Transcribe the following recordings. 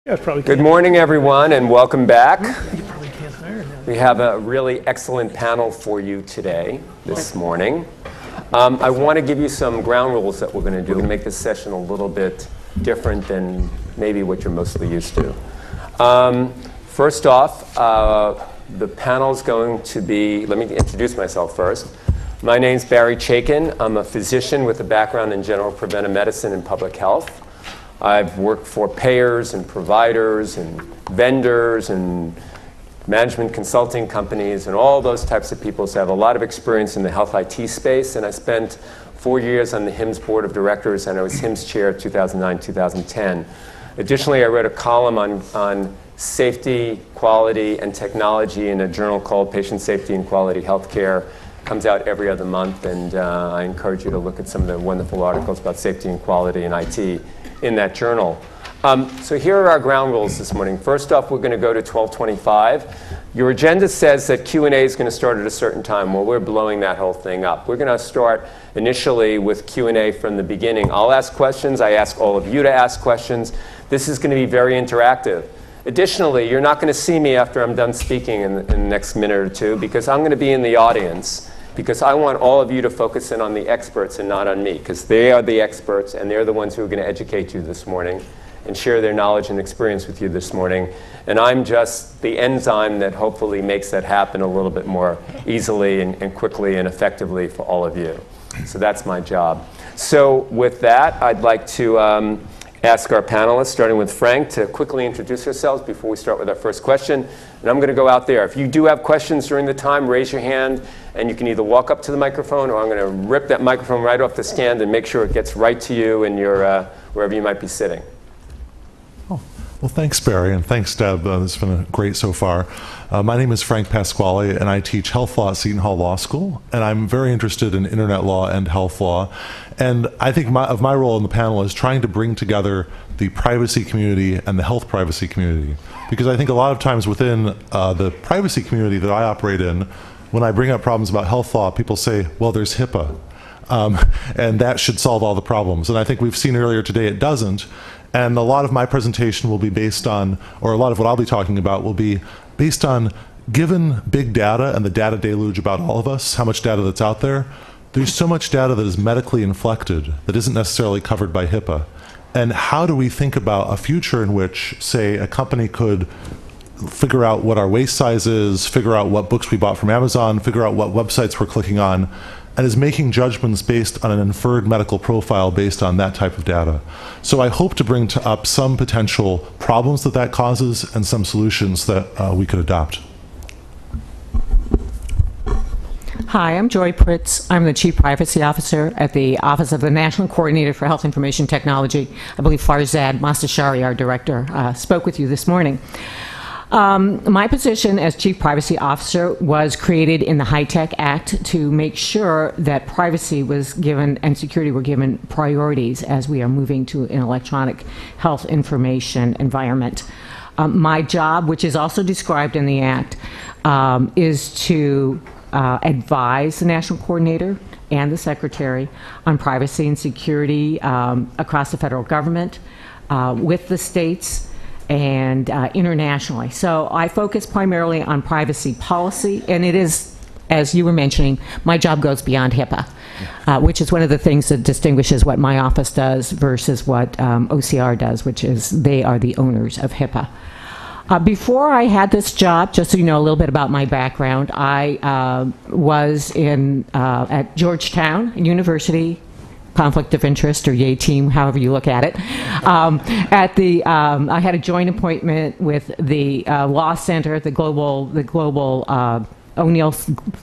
Yeah, probably Good morning, everyone, and welcome back. We have a really excellent panel for you today, this morning. I want to give you some ground rules that we're going to do to make this session a little bit different than maybe what you're mostly used to. First off, the panel's going to be, let me introduce myself first. My name's Barry Chaiken. I'm a physician with a background in general preventive medicine and public health. I've worked for payers and providers and vendors and management consulting companies and all those types of people, so I have a lot of experience in the health IT space, and I spent 4 years on the HIMSS board of directors, and I was HIMSS chair 2009-2010. Additionally, I wrote a column on safety, quality, and technology in a journal called Patient Safety and Quality Healthcare. It comes out every other month, and I encourage you to look at some of the wonderful articles about safety and quality in IT in that journal. So here are our ground rules this morning. First off, we're going to go to 12:25. Your agenda says that Q&A is going to start at a certain time. Well, we're blowing that whole thing up. We're going to start initially with Q&A from the beginning. I'll ask questions. I ask all of you to ask questions. This is going to be very interactive. Additionally, you're not going to see me after I'm done speaking in the next minute or two, because I'm going to be in the audience, because I want all of you to focus in on the experts and not on me, because they are the experts and they're the ones who are going to educate you this morning and share their knowledge and experience with you this morning. And I'm just the enzyme that hopefully makes that happen a little bit more easily and quickly and effectively for all of you. So that's my job. So with that, I'd like to ask our panelists, starting with Frank, to quickly introduce yourselves before we start with our first question. And I'm going to go out there. If you do have questions during the time, raise your hand, and you can either walk up to the microphone, or I'm going to rip that microphone right off the stand and make sure it gets right to you in your, wherever you might be sitting. Oh, well, thanks, Barry, and thanks, Deb. This has been great so far. My name is Frank Pasquale, and I teach health law at Seton Hall Law School, and I'm very interested in internet law and health law. And I think my role in the panel is trying to bring together the privacy community and the health privacy community. Because I think a lot of times within the privacy community that I operate in, when I bring up problems about health law, people say, well, there's Hipaa, and that should solve all the problems. And I think we've seen earlier today it doesn't. And a lot of my presentation will be based on, or a lot of what I'll be talking about will be based on, given big data and the data deluge about all of us, how much data that's out there, there's so much data that is medically inflected that isn't necessarily covered by Hipaa. And how do we think about a future in which, say, a company could figure out what our waist size is, figure out what books we bought from Amazon, figure out what websites we're clicking on, and is making judgments based on an inferred medical profile based on that type of data. So I hope to bring up some potential problems that that causes and some solutions that we could adopt. Hi, I'm Joy Pritts. I'm the Chief Privacy Officer at the Office of the National Coordinator for Health Information Technology. I believe Farzad Mastashari, our director, spoke with you this morning. My position as Chief Privacy Officer was created in the HITECH Act to make sure that privacy was given and security were given priorities as we are moving to an electronic health information environment. My job, which is also described in the Act, is to advise the National Coordinator and the Secretary on privacy and security across the federal government, with the states, and internationally. So I focus primarily on privacy policy, and it is, as you were mentioning, my job goes beyond Hipaa, which is one of the things that distinguishes what my office does versus what OCR does, which is they are the owners of Hipaa. Before I had this job, just so you know a little bit about my background, I was at Georgetown University, conflict of interest, or Yay team, however you look at it. I had a joint appointment with the Law Center, the global O'Neill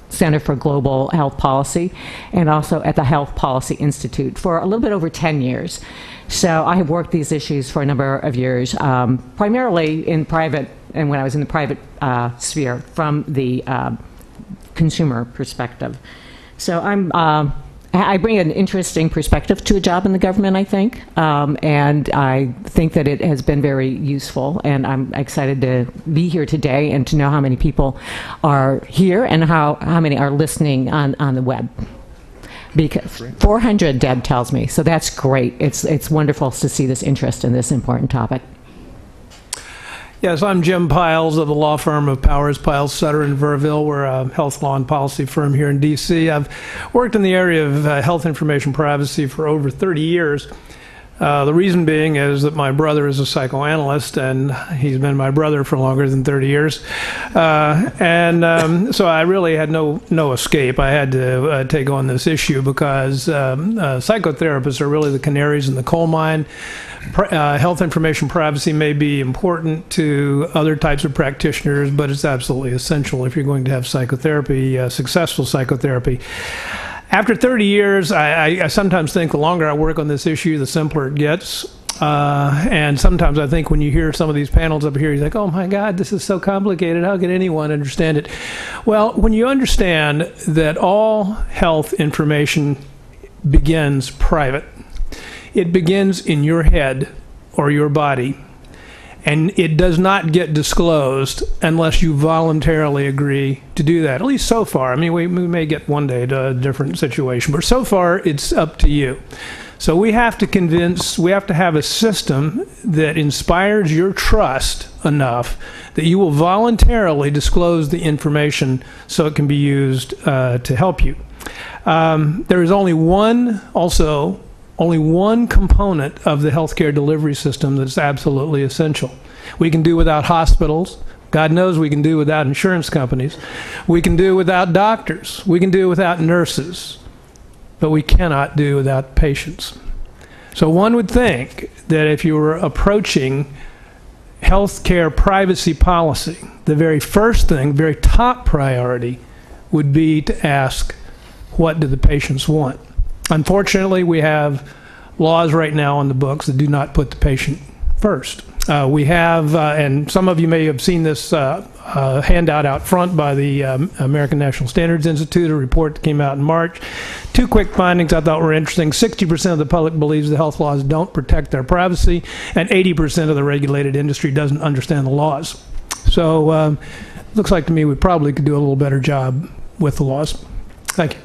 Center for Global Health Policy, and also at the Health Policy Institute for a little bit over 10 years. So I have worked these issues for a number of years, primarily in private, and when I was in the private sphere, from the consumer perspective. So I bring an interesting perspective to a job in the government, I think, and I think that it has been very useful, and I'm excited to be here today and to know how many people are here and how many are listening on the web. Because 400, Deb tells me, so that's great. It's wonderful to see this interest in this important topic. Yes, I'm Jim Pyles of the law firm of Powers, Pyles, Sutter, and Verville. We're a health law and policy firm here in D.C. I've worked in the area of health information privacy for over 30 years. The reason being is that my brother is a psychoanalyst, and he's been my brother for longer than 30 years. So I really had no escape. I had to take on this issue because psychotherapists are really the canaries in the coal mine. Health information privacy may be important to other types of practitioners, but it's absolutely essential if you're going to have psychotherapy, successful psychotherapy. After 30 years, I sometimes think the longer I work on this issue, the simpler it gets. And sometimes I think when you hear some of these panels up here, you think, oh my God, this is so complicated. How can anyone understand it? Well, when you understand that all health information begins private, it begins in your head or your body, and it does not get disclosed unless you voluntarily agree to do that, at least so far. I mean, we may get one day to a different situation, but so far it's up to you. So we have to have a system that inspires your trust enough that you will voluntarily disclose the information so it can be used to help you. There is only one component of the healthcare delivery system that's absolutely essential. We can do without hospitals. God knows we can do without insurance companies. We can do without doctors. We can do without nurses. But we cannot do without patients. So one would think that if you were approaching healthcare privacy policy, the very first thing, very top priority, would be to ask, what do the patients want? Unfortunately, we have laws right now on the books that do not put the patient first. We have, and some of you may have seen this handout out front by the American National Standards Institute, a report that came out in March. Two quick findings I thought were interesting. 60% of the public believes the health laws don't protect their privacy, and 80% of the regulated industry doesn't understand the laws. So looks like to me we probably could do a little better job with the laws. Thank you.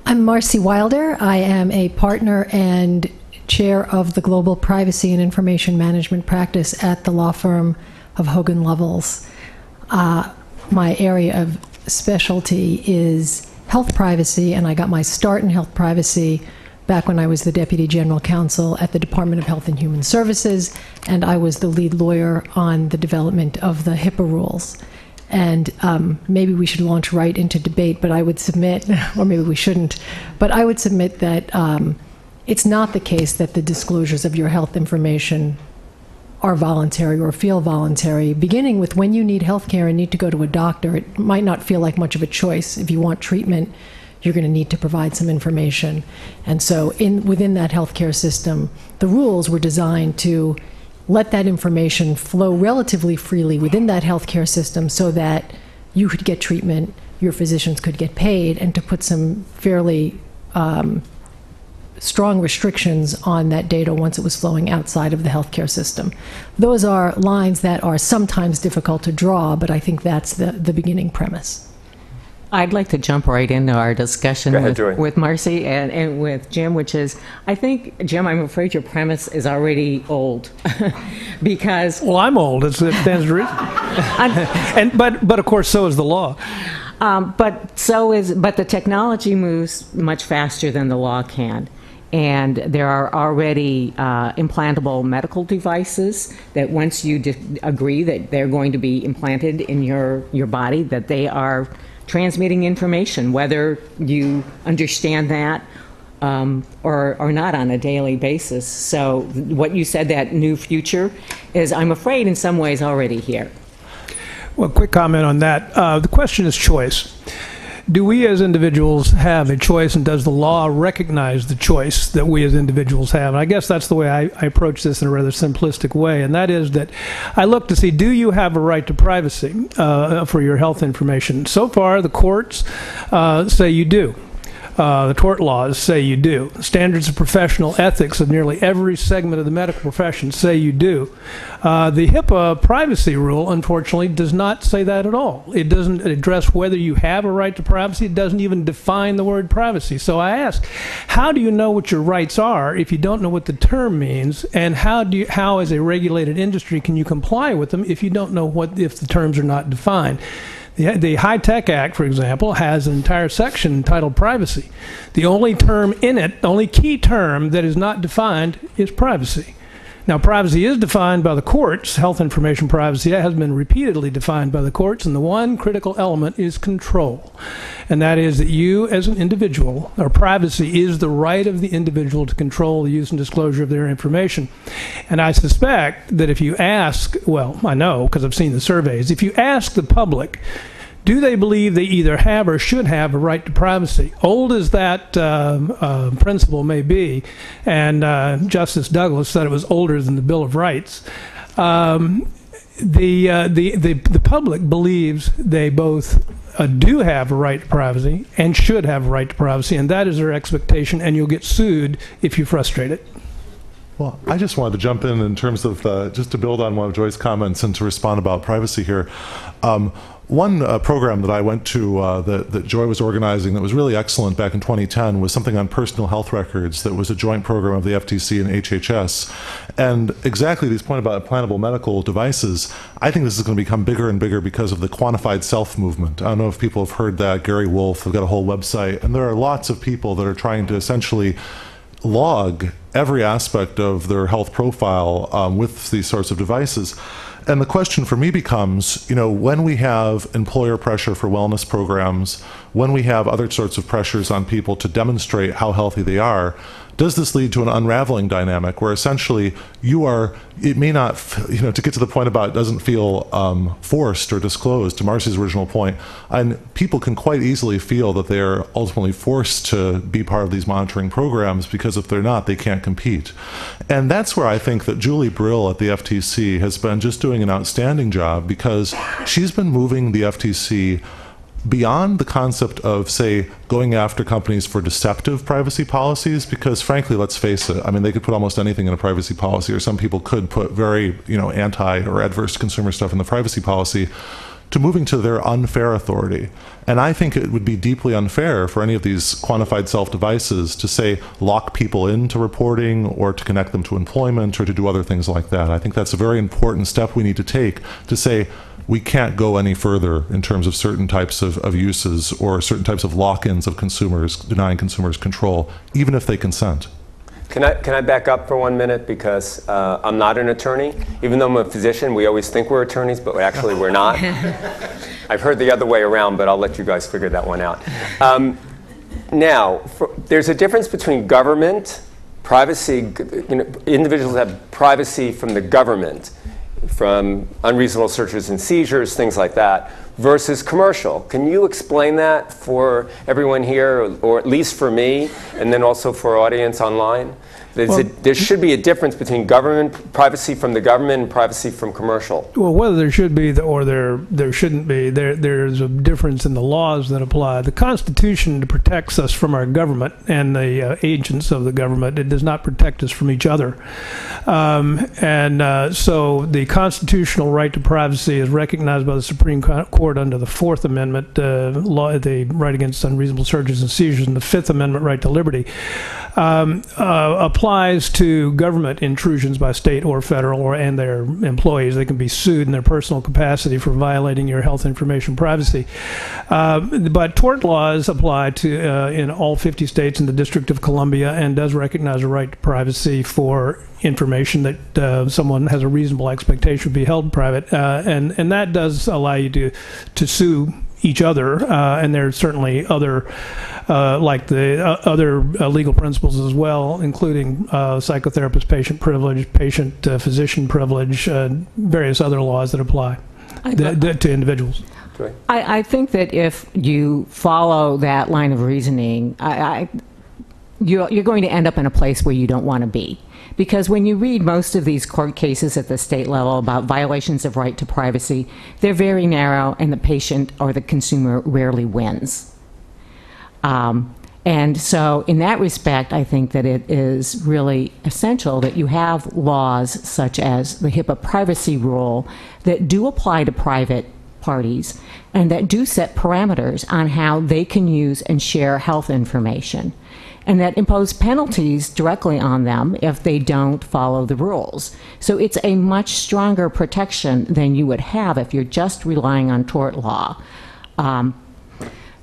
I'm Marcy Wilder. I am a partner and chair of the Global Privacy and Information Management practice at the law firm of Hogan Lovells. My area of specialty is health privacy, and I got my start in health privacy back when I was the Deputy General Counsel at the Department of Health and Human Services, and I was the lead lawyer on the development of the Hipaa rules. And maybe we should launch right into debate, but I would submit, or maybe we shouldn't, but I would submit that it's not the case that the disclosures of your health information are voluntary or feel voluntary. Beginning with when you need health care and need to go to a doctor, it might not feel like much of a choice. If you want treatment, you're going to need to provide some information. And so within that healthcare system, the rules were designed to let that information flow relatively freely within that healthcare system so that you could get treatment, your physicians could get paid, and to put some fairly strong restrictions on that data once it was flowing outside of the healthcare system. Those are lines that are sometimes difficult to draw, but I think that's the beginning premise. I'd like to jump right into our discussion with Marcy and with Jim, which is, I think, Jim, I'm afraid your premise is already old. Because... Well, I'm old. It stands to reason. But of course, so is the law. But the technology moves much faster than the law can. And there are already implantable medical devices that once you agree that they're going to be implanted in your body, that they are transmitting information, whether you understand that or not on a daily basis. So what you said, that new future, is, I'm afraid, in some ways already here. Well, quick comment on that. The question is choice. Do we as individuals have a choice, and does the law recognize the choice that we as individuals have? And I guess that's the way I approach this in a rather simplistic way, and that is that I look to see, do you have a right to privacy for your health information? So far, the courts say you do. The tort laws say you do. Standards of professional ethics of nearly every segment of the medical profession say you do. The Hipaa privacy rule, unfortunately, does not say that at all. It doesn't address whether you have a right to privacy. It doesn't even define the word privacy. So I ask, how do you know what your rights are if you don't know what the term means? And how as a regulated industry, can you comply with them if you don't know if the terms are not defined? The High-Tech Act, for example, has an entire section entitled privacy. The only term in it, the only key term that is not defined is privacy. Now, privacy is defined by the courts. Health information privacy has been repeatedly defined by the courts, and the one critical element is control. And that is that you, as an individual, or privacy is the right of the individual to control the use and disclosure of their information. And I suspect that if you ask, well, I know because I've seen the surveys, if you ask the public, do they believe they either have or should have a right to privacy? Old as that principle may be, and Justice Douglas said it was older than the Bill of Rights, the public believes they both do have a right to privacy and should have a right to privacy, and that is their expectation, and you'll get sued if you frustrate it. Well, I just wanted to jump in terms of, just to build on one of Joy's comments and to respond about privacy here. One program that I went to that Joy was organizing that was really excellent back in 2010 was something on personal health records that was a joint program of the FTC and HHS. And exactly this point about implantable medical devices, I think this is going to become bigger and bigger because of the quantified self movement. I don't know if people have heard that. Gary Wolf, they've got a whole website, and there are lots of people that are trying to essentially log every aspect of their health profile with these sorts of devices. And the question for me becomes, when we have employer pressure for wellness programs, when we have other sorts of pressures on people to demonstrate how healthy they are, does this lead to an unraveling dynamic where essentially it may not, to get to the point about it doesn't feel forced or disclosed, to Marcy's original point, and people can quite easily feel that they are ultimately forced to be part of these monitoring programs because if they're not, they can't compete. And that's where I think that Julie Brill at the FTC has been just doing an outstanding job, because she's been moving the FTC beyond the concept of, say, going after companies for deceptive privacy policies, because frankly, let's face it, I mean, they could put almost anything in a privacy policy, or some people could put very, anti or adverse to consumer stuff in the privacy policy, to moving to their unfair authority. And I think it would be deeply unfair for any of these quantified self devices to, say, lock people into reporting or to connect them to employment or to do other things like that. I think that's a very important step we need to take to say, we can't go any further in terms of certain types of uses or certain types of lock-ins of consumers, denying consumers control, even if they consent. Can I back up for 1 minute? Because I'm not an attorney. Even though I'm a physician, we always think we're attorneys, but actually we're not. I've heard the other way around, but I'll let you guys figure that one out. Now, there's a difference between government, privacy, individuals have privacy from the government, from unreasonable searches and seizures, things like that, versus commercial. Can you explain that for everyone here, or at least for me, and then also for our audience online? There should be a difference between government privacy from the government and privacy from commercial. Well, whether there should be or there shouldn't be, there's a difference in the laws that apply. The Constitution protects us from our government and the agents of the government. It does not protect us from each other. So the constitutional right to privacy is recognized by the Supreme Court under the Fourth Amendment, the right against unreasonable searches and seizures, and the Fifth Amendment right to liberty. Applies to government intrusions by state or federal and their employees. They can be sued in their personal capacity for violating your health information privacy. But tort laws apply to in all 50 states and the District of Columbia, and does recognize a right to privacy for information that someone has a reasonable expectation would be held private, and that does allow you to sue each other, and there's certainly other like the other legal principles as well, including psychotherapist patient privilege, patient physician privilege, various other laws that apply to individuals. I think that if you follow that line of reasoning, you're going to end up in a place where you don't want to be. Because when you read most of these court cases at the state level about violations of right to privacy, they're very narrow, and the patient or the consumer rarely wins. And so in that respect, I think that it is really essential that you have laws such as the Hipaa privacy rule that do apply to private parties and that do set parameters on how they can use and share health information, and that impose penalties directly on them if they don't follow the rules. So it's a much stronger protection than you would have if you're just relying on tort law.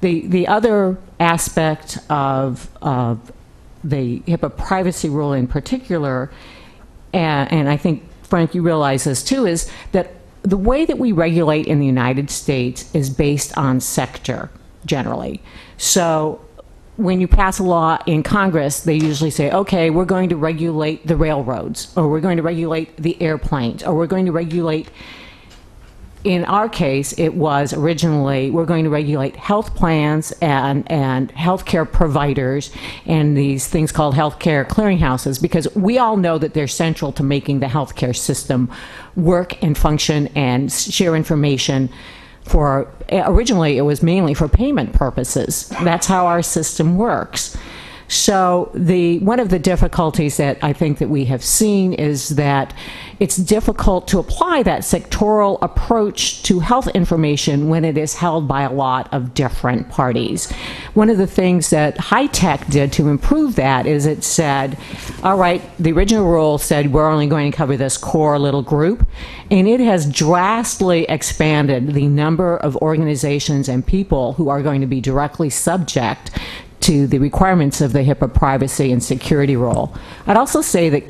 The other aspect of the HIPAA privacy rule in particular, and I think, Frank, you realize this too, is that the way that we regulate in the United States is based on sector, generally. So when you pass a law in Congress, they usually say, okay, we're going to regulate the railroads, or we're going to regulate the airplanes, or we're going to regulate, in our case, it was originally, we're going to regulate health plans and healthcare providers and these things called healthcare clearinghouses, because we all know that they're central to making the healthcare system work and function and share information. For originally, it was mainly for payment purposes. That's how our system works. So one of the difficulties that I think that we have seen is that it's difficult to apply that sectoral approach to health information when it is held by a lot of different parties. One of the things that high tech did to improve that is it said, all right, the original rule said we're only going to cover this core little group, and it has drastically expanded the number of organizations and people who are going to be directly subject to the requirements of the HIPAA privacy and security rule. I'd also say that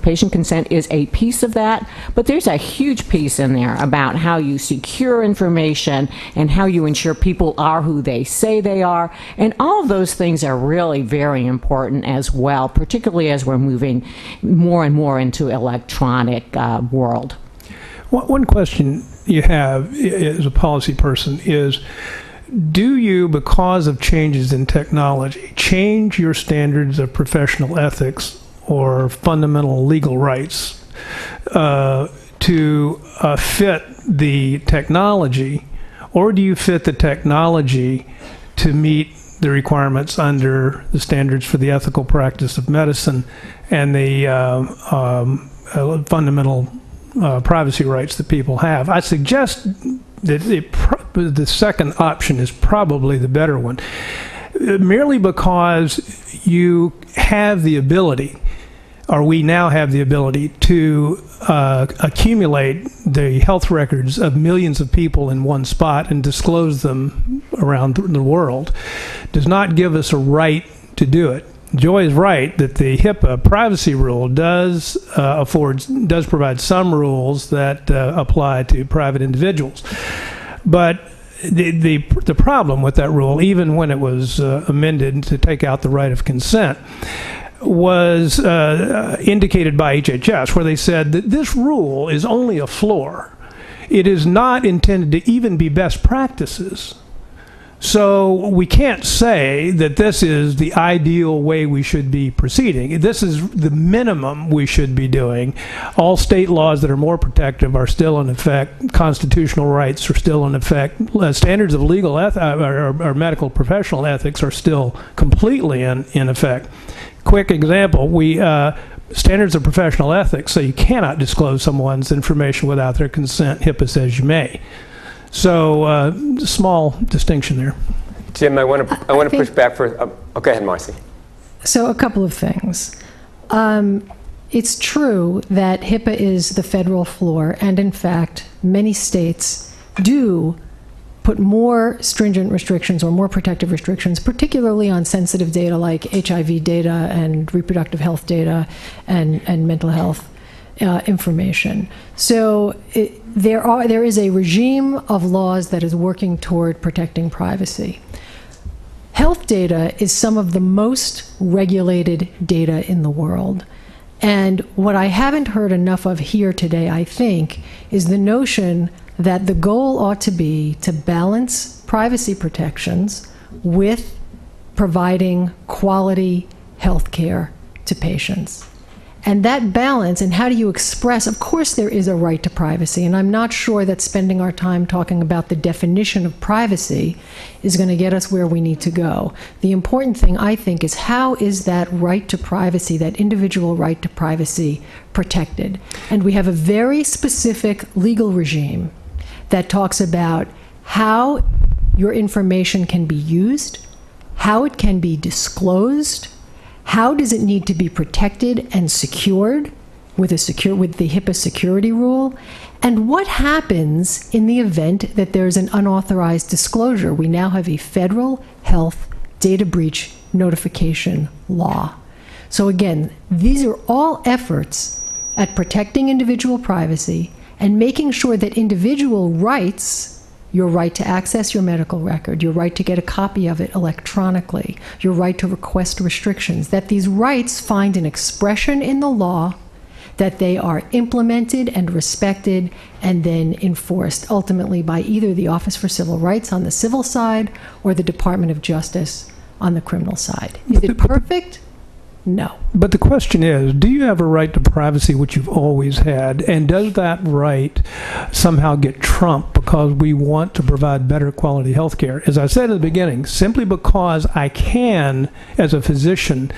patient consent is a piece of that, but there's a huge piece in there about how you secure information and how you ensure people are who they say they are, and all of those things are really very important as well, particularly as we're moving more and more into electronic world. One question you have as a policy person is, do you, because of changes in technology, change your standards of professional ethics or fundamental legal rights to fit the technology, or do you fit the technology to meet the requirements under the standards for the ethical practice of medicine and the fundamental privacy rights that people have? I suggest that the second option is probably the better one, merely because you have the ability, or we now have the ability, to accumulate the health records of millions of people in one spot and disclose them around the world. Does not give us a right to do it. Joy is right that the HIPAA privacy rule does provide some rules that apply to private individuals, but the problem with that rule, even when it was amended to take out the right of consent, was indicated by HHS, where they said that this rule is only a floor. It is not intended to even be best practices. So we can't say that this is the ideal way we should be proceeding. This is the minimum we should be doing. All state laws that are more protective are still in effect. Constitutional rights are still in effect. Standards of legal or medical professional ethics are still completely in effect. Quick example, standards of professional ethics say you cannot disclose someone's information without their consent. HIPAA says you may. So, small distinction there. Jim, I want to push back for. Oh, go ahead, Marcy. So, a couple of things. It's true that HIPAA is the federal floor, and in fact, many states do put more stringent restrictions or more protective restrictions, particularly on sensitive data like HIV data and reproductive health data and mental health information. So there is a regime of laws that is working toward protecting privacy. Health data is some of the most regulated data in the world. And what I haven't heard enough of here today, I think, is the notion that the goal ought to be to balance privacy protections with providing quality health care to patients. And that balance, and how do you express, of course there is a right to privacy, and I'm not sure that spending our time talking about the definition of privacy is going to get us where we need to go. The important thing, I think, is how is that right to privacy, that individual right to privacy, protected? And we have a very specific legal regime that talks about how your information can be used, how it can be disclosed, how does it need to be protected and secured with the HIPAA security rule, and what happens in the event that there's an unauthorized disclosure. We now have a federal health data breach notification law. So again, these are all efforts at protecting individual privacy and making sure that individual rights, your right to access your medical record, your right to get a copy of it electronically, your right to request restrictions, that these rights find an expression in the law, that they are implemented and respected and then enforced ultimately by either the Office for Civil Rights on the civil side or the Department of Justice on the criminal side. Is it perfect? No. But the question is, do you have a right to privacy, which you've always had, and does that right somehow get trumped because we want to provide better quality health care? As I said at the beginning, simply because I can, as a physician,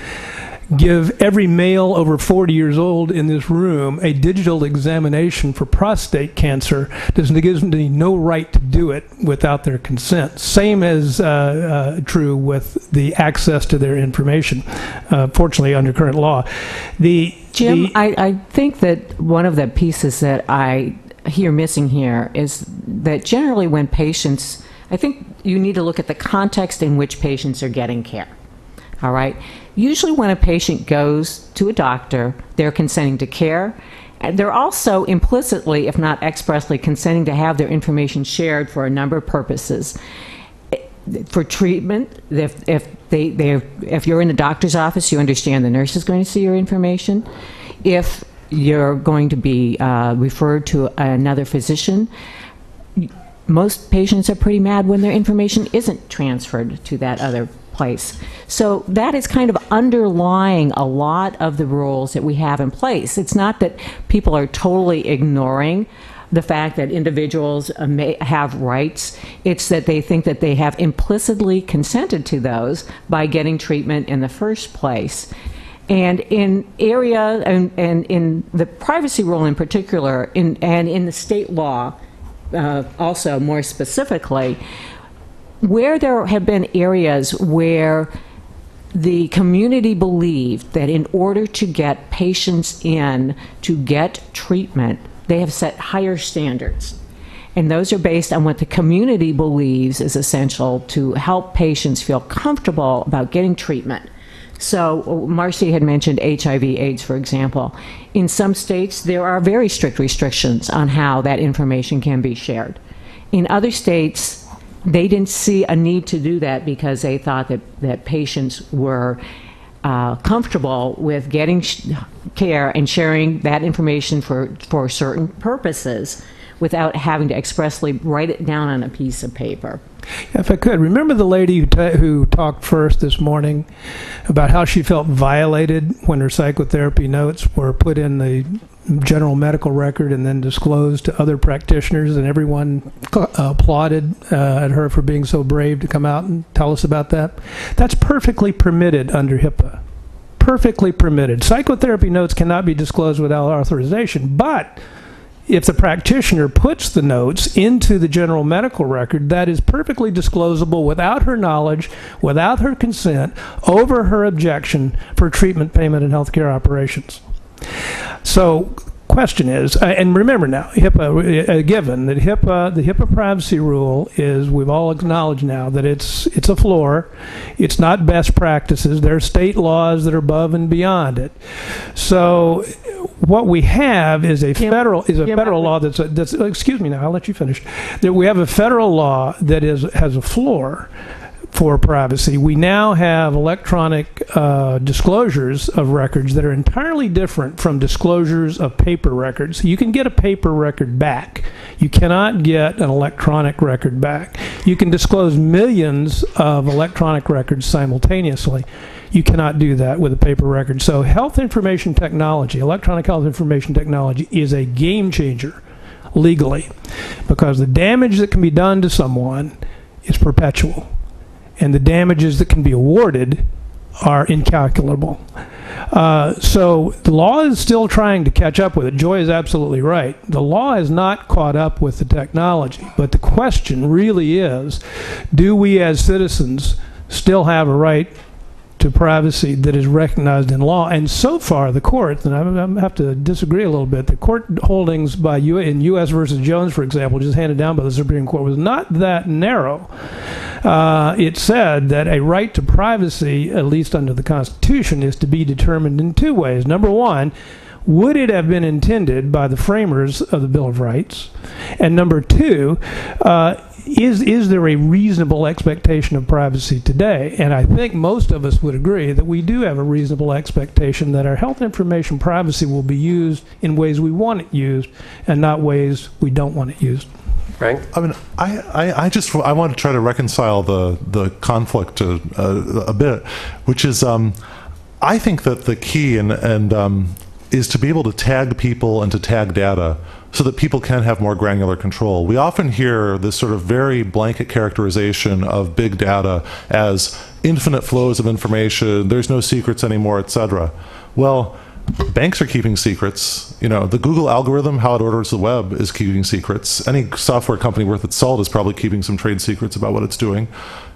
give every male over 40 years old in this room a digital examination for prostate cancer gives me no right to do it without their consent. Same as true with the access to their information, fortunately under current law. Jim, I think that one of the pieces that I hear missing here is that generally when patients, I think you need to look at the context in which patients are getting care. All right? Usually when a patient goes to a doctor, they're consenting to care. And they're also implicitly, if not expressly, consenting to have their information shared for a number of purposes. For treatment, if you're in the doctor's office, you understand the nurse is going to see your information. If you're going to be referred to another physician, most patients are pretty mad when their information isn't transferred to that other place. So that is kind of underlying a lot of the rules that we have in place. It's not that people are totally ignoring the fact that individuals may have rights. It's that they think that they have implicitly consented to those by getting treatment in the first place. And in area, and in the privacy rule in particular, and in the state law also more specifically, where there have been areas where the community believed that in order to get patients in to get treatment, they have set higher standards. And those are based on what the community believes is essential to help patients feel comfortable about getting treatment. So Marcy had mentioned HIV/AIDS, for example. In some states, there are very strict restrictions on how that information can be shared. In other states, they didn't see a need to do that because they thought that patients were comfortable with getting care and sharing that information for certain purposes without having to expressly write it down on a piece of paper. If I could, remember the lady who talked first this morning about how she felt violated when her psychotherapy notes were put in the general medical record and then disclosed to other practitioners, and everyone applauded at her for being so brave to come out and tell us about that? That's perfectly permitted under HIPAA. Perfectly permitted. Psychotherapy notes cannot be disclosed without authorization, but if the practitioner puts the notes into the general medical record, that is perfectly disclosable without her knowledge, without her consent, over her objection for treatment, payment, and healthcare operations. So, question is, and remember now, HIPAA, given that the HIPAA privacy rule is, we've all acknowledged now that it's a floor, it's not best practices. There are state laws that are above and beyond it. So, what we have is a federal law that's excuse me now, I'll let you finish. That we have a federal law that has a floor for privacy. We now have electronic disclosures of records that are entirely different from disclosures of paper records. You can get a paper record back. You cannot get an electronic record back. You can disclose millions of electronic records simultaneously. You cannot do that with a paper record. So health information technology, electronic health information technology, is a game changer legally, because the damage that can be done to someone is perpetual, and the damages that can be awarded are incalculable. So the law is still trying to catch up with it. Joy is absolutely right. The law has not caught up with the technology, but the question really is, do we as citizens still have a right to privacy that is recognized in law? And so far, the courts, and I have to disagree a little bit, the court holdings in U.S. versus Jones, for example, just handed down by the Supreme Court, was not that narrow. It said that a right to privacy, at least under the Constitution, is to be determined in two ways. Number one, would it have been intended by the framers of the Bill of Rights? And number two, is there a reasonable expectation of privacy today? And I think most of us would agree that we do have a reasonable expectation that our health information privacy will be used in ways we want it used and not ways we don't want it used. Frank? I mean, I want to try to reconcile the conflict a bit, which is I think that the key is to be able to tag people and to tag data so that people can have more granular control. We often hear this sort of very blanket characterization of big data as infinite flows of information, there's no secrets anymore, etc. Well, banks are keeping secrets. You know, the Google algorithm, how it orders the web, is keeping secrets. Any software company worth its salt is probably keeping some trade secrets about what it's doing.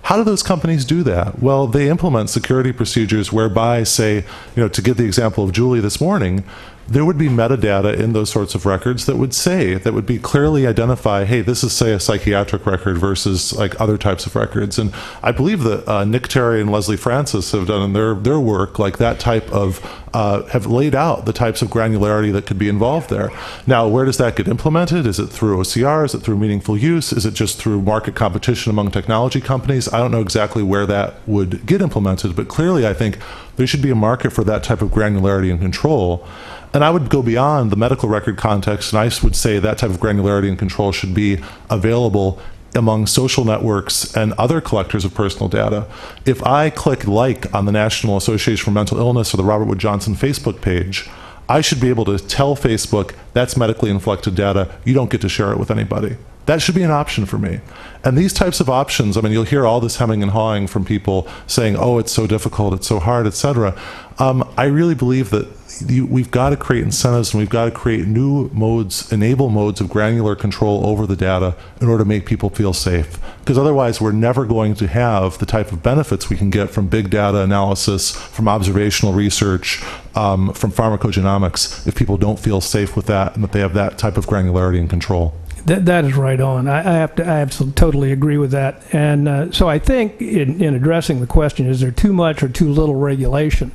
How do those companies do that? Well, they implement security procedures whereby, say, you know, to give the example of Julie this morning, there would be metadata in those sorts of records that would be clearly identify, hey, this is, say, a psychiatric record versus like other types of records. And I believe that Nick Terry and Leslie Francis have done in their work, like that type of, have laid out the types of granularity that could be involved there. Now, where does that get implemented? Is it through OCR? Is it through meaningful use? Is it just through market competition among technology companies? I don't know exactly where that would get implemented, but clearly I think there should be a market for that type of granularity and control. And I would go beyond the medical record context, and I would say that type of granularity and control should be available among social networks and other collectors of personal data. If I click like on the National Association for Mental Illness or the Robert Wood Johnson Facebook page, I should be able to tell Facebook, that's medically inflected data, you don't get to share it with anybody. That should be an option for me. And these types of options, I mean, you'll hear all this hemming and hawing from people saying, oh, it's so difficult, it's so hard, etc. I really believe that we've got to create incentives and we've got to create new modes, enable modes of granular control over the data in order to make people feel safe. Because otherwise we're never going to have the type of benefits we can get from big data analysis, from observational research, from pharmacogenomics, if people don't feel safe with that and that they have that type of granularity and control. That is right on. I absolutely totally agree with that. And so I think in addressing the question, is there too much or too little regulation?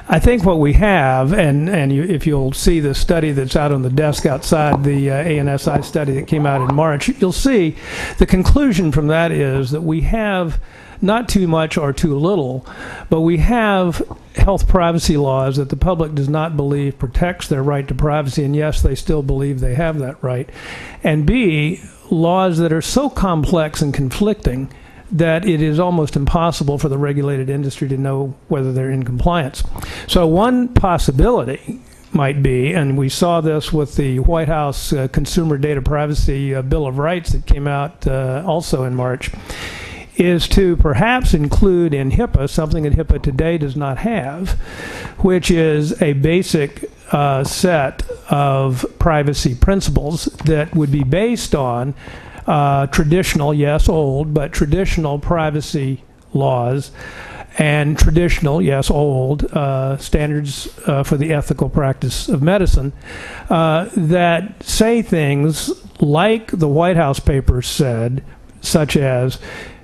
I think what we have, if you'll see the study that's out on the desk outside, the ANSI study that came out in March, you'll see the conclusion from that is that we have not too much or too little, but we have health privacy laws that the public does not believe protects their right to privacy, and yes, they still believe they have that right. And B, laws that are so complex and conflicting that it is almost impossible for the regulated industry to know whether they're in compliance. So one possibility might be, and we saw this with the White House Consumer Data Privacy Bill of Rights that came out also in March, is to perhaps include in Hipaa something that Hipaa today does not have, which is a basic set of privacy principles that would be based on traditional, yes, old, but traditional privacy laws and traditional, yes, old, standards for the ethical practice of medicine that say things like the White House papers said, such as,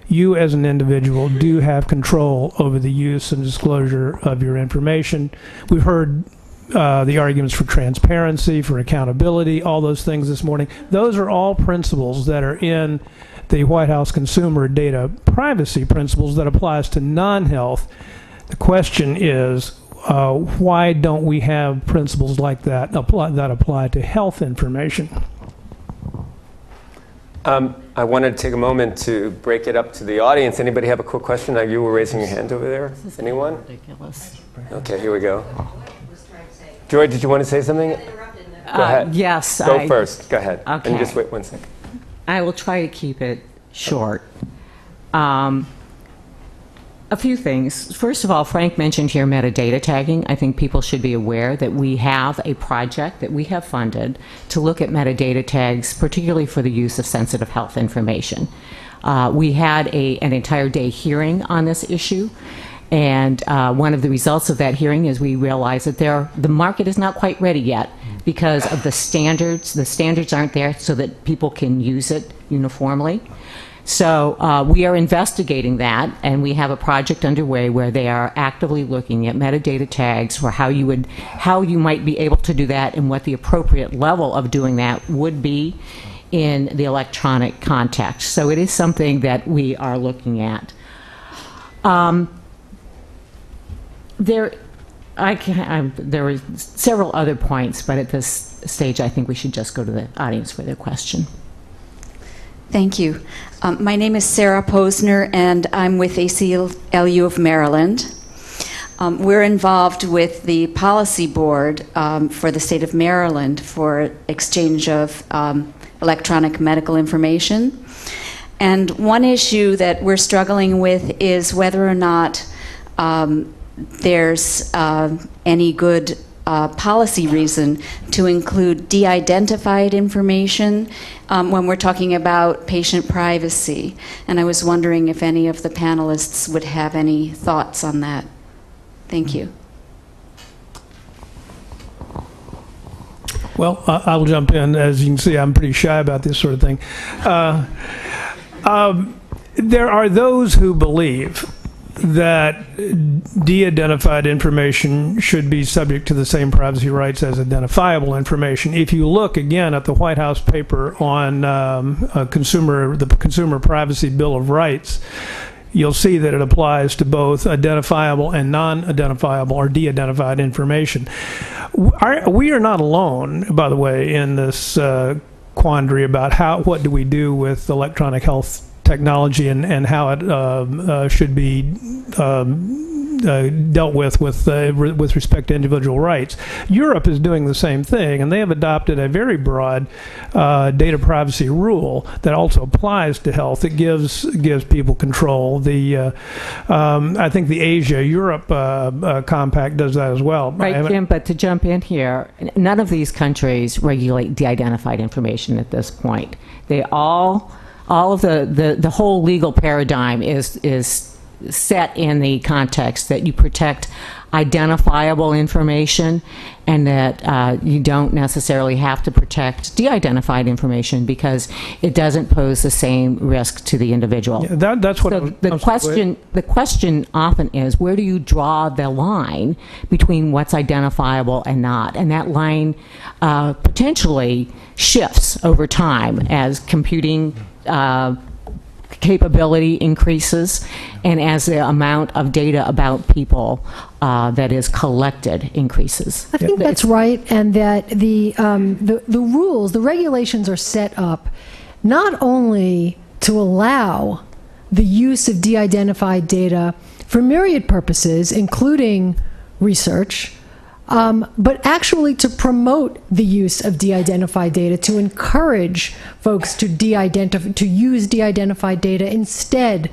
you as an individual do have control over the use and disclosure of your information. We've heard the arguments for transparency, for accountability, all those things this morning. Those are all principles that are in the White House Consumer Data Privacy Principles that applies to non-health. The question is, why don't we have principles like that apply to health information? I wanted to take a moment to break it up to the audience. Anybody have a quick question? You were raising your hand over there. Anyone? Ridiculous. Okay, here we go. Joy, did you want to say something? Go ahead. Yes. Go first. Go ahead. Okay. And just wait 1 second. I will try to keep it short. A few things. First of all, Frank mentioned here metadata tagging. I think people should be aware that we have a project that we have funded to look at metadata tags, particularly for the use of sensitive health information. We had an entire day hearing on this issue, and one of the results of that hearing is we realized that the market is not quite ready yet because of the standards. The standards aren't there so that people can use it uniformly. So we are investigating that, and we have a project underway where they are actively looking at metadata tags for how you might be able to do that and what the appropriate level of doing that would be in the electronic context. So it is something that we are looking at. There were several other points, but at this stage I think we should just go to the audience for their question. Thank you. My name is Sarah Posner, and I'm with ACLU of Maryland. We're involved with the policy board for the state of Maryland for exchange of electronic medical information. And one issue that we're struggling with is whether or not there's any good policy reason to include de-identified information when we're talking about patient privacy. And I was wondering if any of the panelists would have any thoughts on that. Thank you. Well, I'll jump in. As you can see, I'm pretty shy about this sort of thing. There are those who believe that de-identified information should be subject to the same privacy rights as identifiable information. If you look again at the White House paper on the Consumer Privacy Bill of Rights, you'll see that it applies to both identifiable and non-identifiable or de-identified information. We are not alone, by the way, in this quandary about what do we do with electronic health technology and how it should be dealt with respect to individual rights. Europe is doing the same thing, and they have adopted a very broad data privacy rule that also applies to health. It gives people control. I think the Asia-Europe compact does that as well. Right, Jim, but to jump in here, none of these countries regulate de-identified information at this point. They all of the whole legal paradigm is set in the context that you protect identifiable information and that you don't necessarily have to protect de-identified information because it doesn't pose the same risk to the individual. Yeah, that's what the question often is, where do you draw the line between what's identifiable and not? And that line potentially shifts over time as computing capability increases and as the amount of data about people that is collected increases. I think that's right, and that the rules, the regulations are set up not only to allow the use of de-identified data for myriad purposes, including research, but actually to promote the use of de-identified data, to encourage folks to use de-identified data instead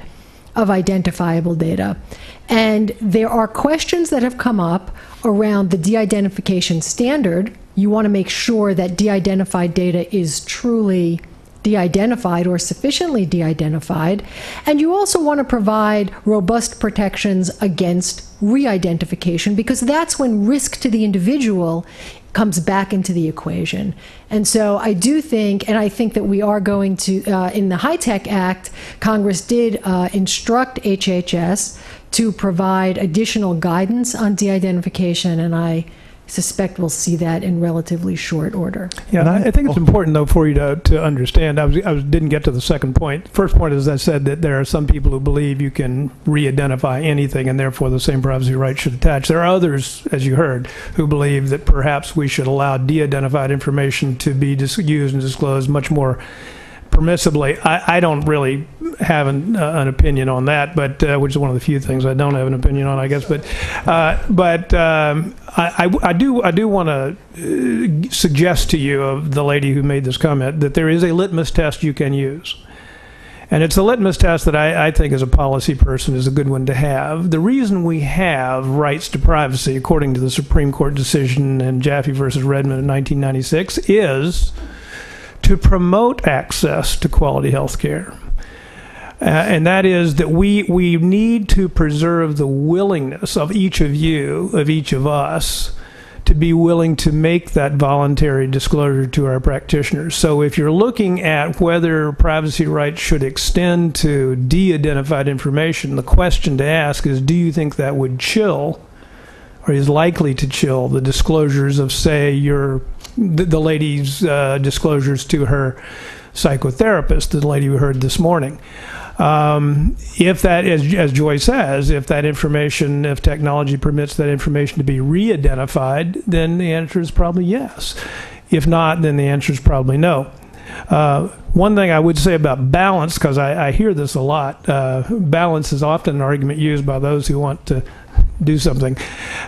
of identifiable data. And there are questions that have come up around the de-identification standard. You want to make sure that de-identified data is truly de-identified or sufficiently de-identified, and you also want to provide robust protections against re-identification, because that's when risk to the individual comes back into the equation. And so I do think, and I think that we are going to, in the HITECH Act, Congress did instruct HHS to provide additional guidance on de-identification, and I suspect we'll see that in relatively short order. Yeah, and I think it's important, though, for you to understand. I didn't get to the second point. First point is, I said that there are some people who believe you can re-identify anything, and therefore the same privacy rights should attach. There are others, as you heard, who believe that perhaps we should allow de-identified information to be used and disclosed much more permissibly. I don't really have an opinion on that, but which is one of the few things I don't have an opinion on, I guess. But I do want to suggest to you, of the lady who made this comment, that there is a litmus test you can use. And it's a litmus test that I think, as a policy person, is a good one to have. The reason we have rights to privacy, according to the Supreme Court decision in Jaffe versus Redmond in 1996, is to promote access to quality health care. And that is that we need to preserve the willingness of each of you, of each of us, to be willing to make that voluntary disclosure to our practitioners. So if you're looking at whether privacy rights should extend to de-identified information, the question to ask is, do you think that would chill, or is likely to chill, the disclosures of, say, the lady's disclosures to her psychotherapist, the lady we heard this morning? If that, as Joy says, if that information, if technology permits that information to be re-identified, then the answer is probably yes. If not, then the answer is probably no. One thing I would say about balance, because I hear this a lot, balance is often an argument used by those who want to do something,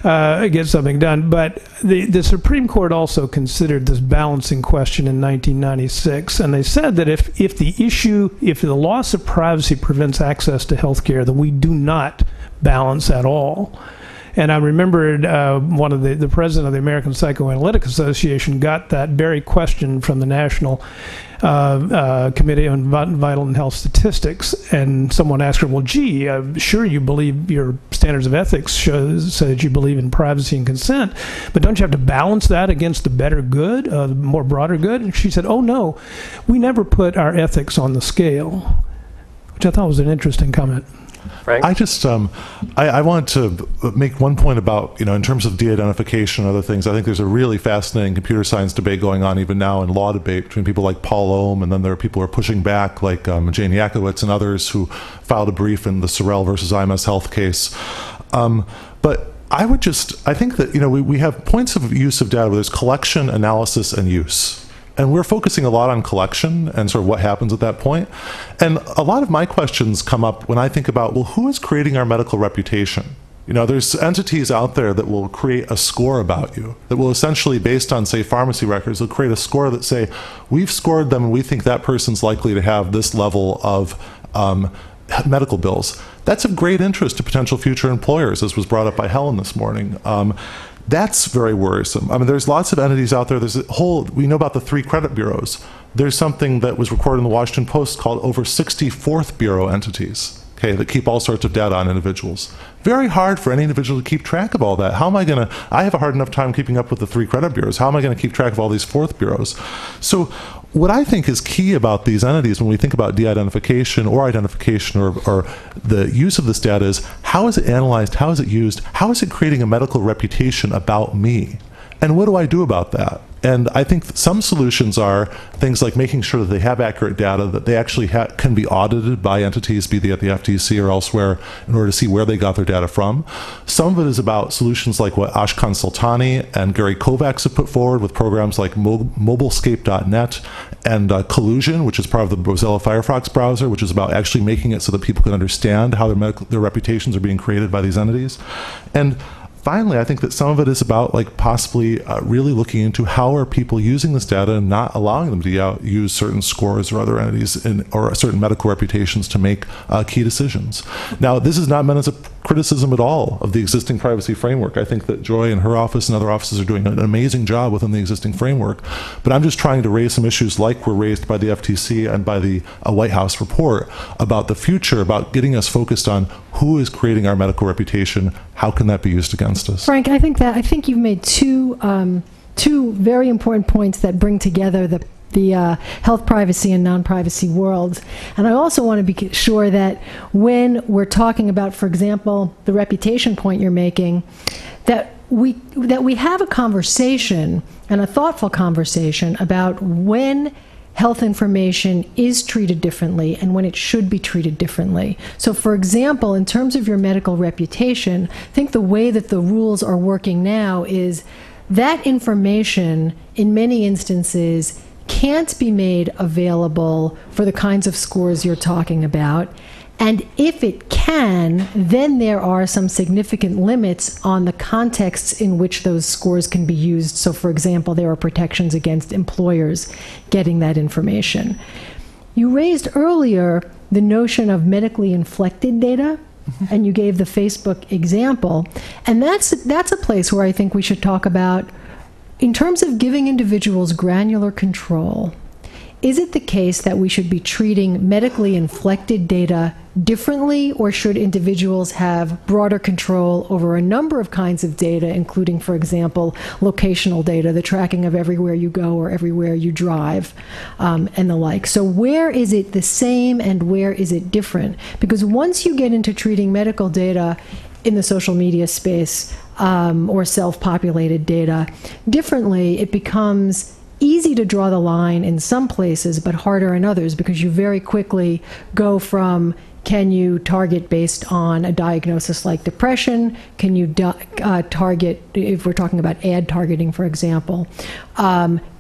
get something done. But the Supreme Court also considered this balancing question in 1996, and they said that if the loss of privacy prevents access to health care, then we do not balance at all. And I remembered one of the president of the American Psychoanalytic Association got that very question from the National Committee on Vital and Health Statistics, and someone asked her, well, gee, I'm sure you believe your standards of ethics say that you believe in privacy and consent, but don't you have to balance that against the better good, the more broader good? And she said, oh, no, we never put our ethics on the scale, which I thought was an interesting comment. Frank? I just, I want to make one point about, in terms of de-identification and other things. I think there's a really fascinating computer science debate going on even now, and law debate between people like Paul Ohm, and then there are people who are pushing back, like Jane Yakowitz and others who filed a brief in the Sorrell versus IMS Health case. But I think that, we have points of use of data where there's collection, analysis, and use. And we're focusing a lot on collection and sort of what happens at that point. And a lot of my questions come up when I think about, well, who is creating our medical reputation? There's entities out there that will create a score about you, that will essentially, based on, say, pharmacy records, will create a score that say, we've scored them and we think that person's likely to have this level of medical bills. That's of great interest to potential future employers, as was brought up by Helen this morning. That's very worrisome. I mean, there's lots of entities out there. We know about the 3 credit bureaus. There's something that was recorded in the Washington Post called over 60 fourth bureau entities, that keep all sorts of data on individuals. Very hard for any individual to keep track of all that. How am I going to, I have a hard enough time keeping up with the 3 credit bureaus. How am I going to keep track of all these fourth bureaus? So what I think is key about these entities when we think about de-identification or identification or the use of this data is, how is it analyzed? How is it used? How is it creating a medical reputation about me? And what do I do about that? And I think some solutions are things like making sure that they have accurate data, that they actually can be audited by entities, be they at the FTC or elsewhere, in order to see where they got their data from. Some of it is about solutions like what Ashkan Sultani and Gary Kovacs have put forward with programs like mobilescape.net and Collusion, which is part of the Mozilla Firefox browser, which is about actually making it so that people can understand how their reputations are being created by these entities. And finally, I think that some of it is about possibly really looking into how are people using this data and not allowing them to use certain scores or other entities or certain medical reputations to make key decisions. Now, this is not meant as a criticism at all of the existing privacy framework. I think that Joy and her office and other offices are doing an amazing job within the existing framework. But I'm just trying to raise some issues like were raised by the FTC and by the White House report about the future, about getting us focused on who is creating our medical reputation, how can that be used against us? Frank, I think you've made two very important points that bring together the health privacy and non-privacy worlds. And I also want to be sure that when we're talking about, for example, the reputation point you're making, that we have a conversation, and a thoughtful conversation, about when health information is treated differently and when it should be treated differently. So, for example, in terms of your medical reputation, I think the way that the rules are working now is that information, in many instances, can't be made available for the kinds of scores you're talking about? And if it can, then there are some significant limits on the contexts in which those scores can be used. So, for example, there are protections against employers getting that information. You raised earlier the notion of medically inflected data, and you gave the Facebook example. And that's a place where I think we should talk about, in terms of giving individuals granular control, is it the case that we should be treating medically inflected data differently, or should individuals have broader control over a number of kinds of data, including, for example, locational data, the tracking of everywhere you go or everywhere you drive, and the like? So where is it the same and where is it different? Because once you get into treating medical data in the social media space or self-populated data differently, it becomes easy to draw the line in some places, but harder in others, because you very quickly go from, can you target based on a diagnosis like depression? Can you target, if we're talking about ad targeting, for example,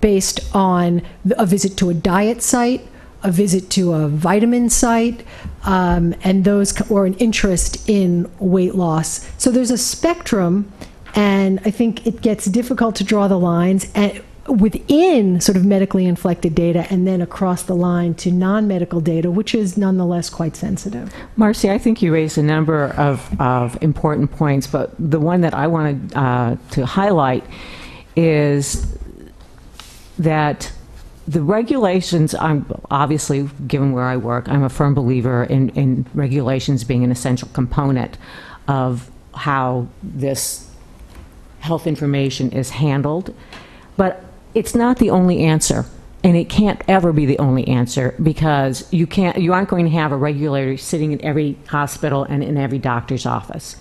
based on a visit to a diet site, a visit to a vitamin site, and those, or an interest in weight loss. So there's a spectrum, and I think it gets difficult to draw the lines within sort of medically inflected data and then across the line to non-medical data, which is nonetheless quite sensitive. Marcy, I think you raised a number of important points, but the one that I wanted to highlight is that the regulations, I'm obviously, given where I work, I'm a firm believer in regulations being an essential component of how this health information is handled. But it's not the only answer, and it can't ever be the only answer, because you aren't going to have a regulator sitting in every hospital and in every doctor's office.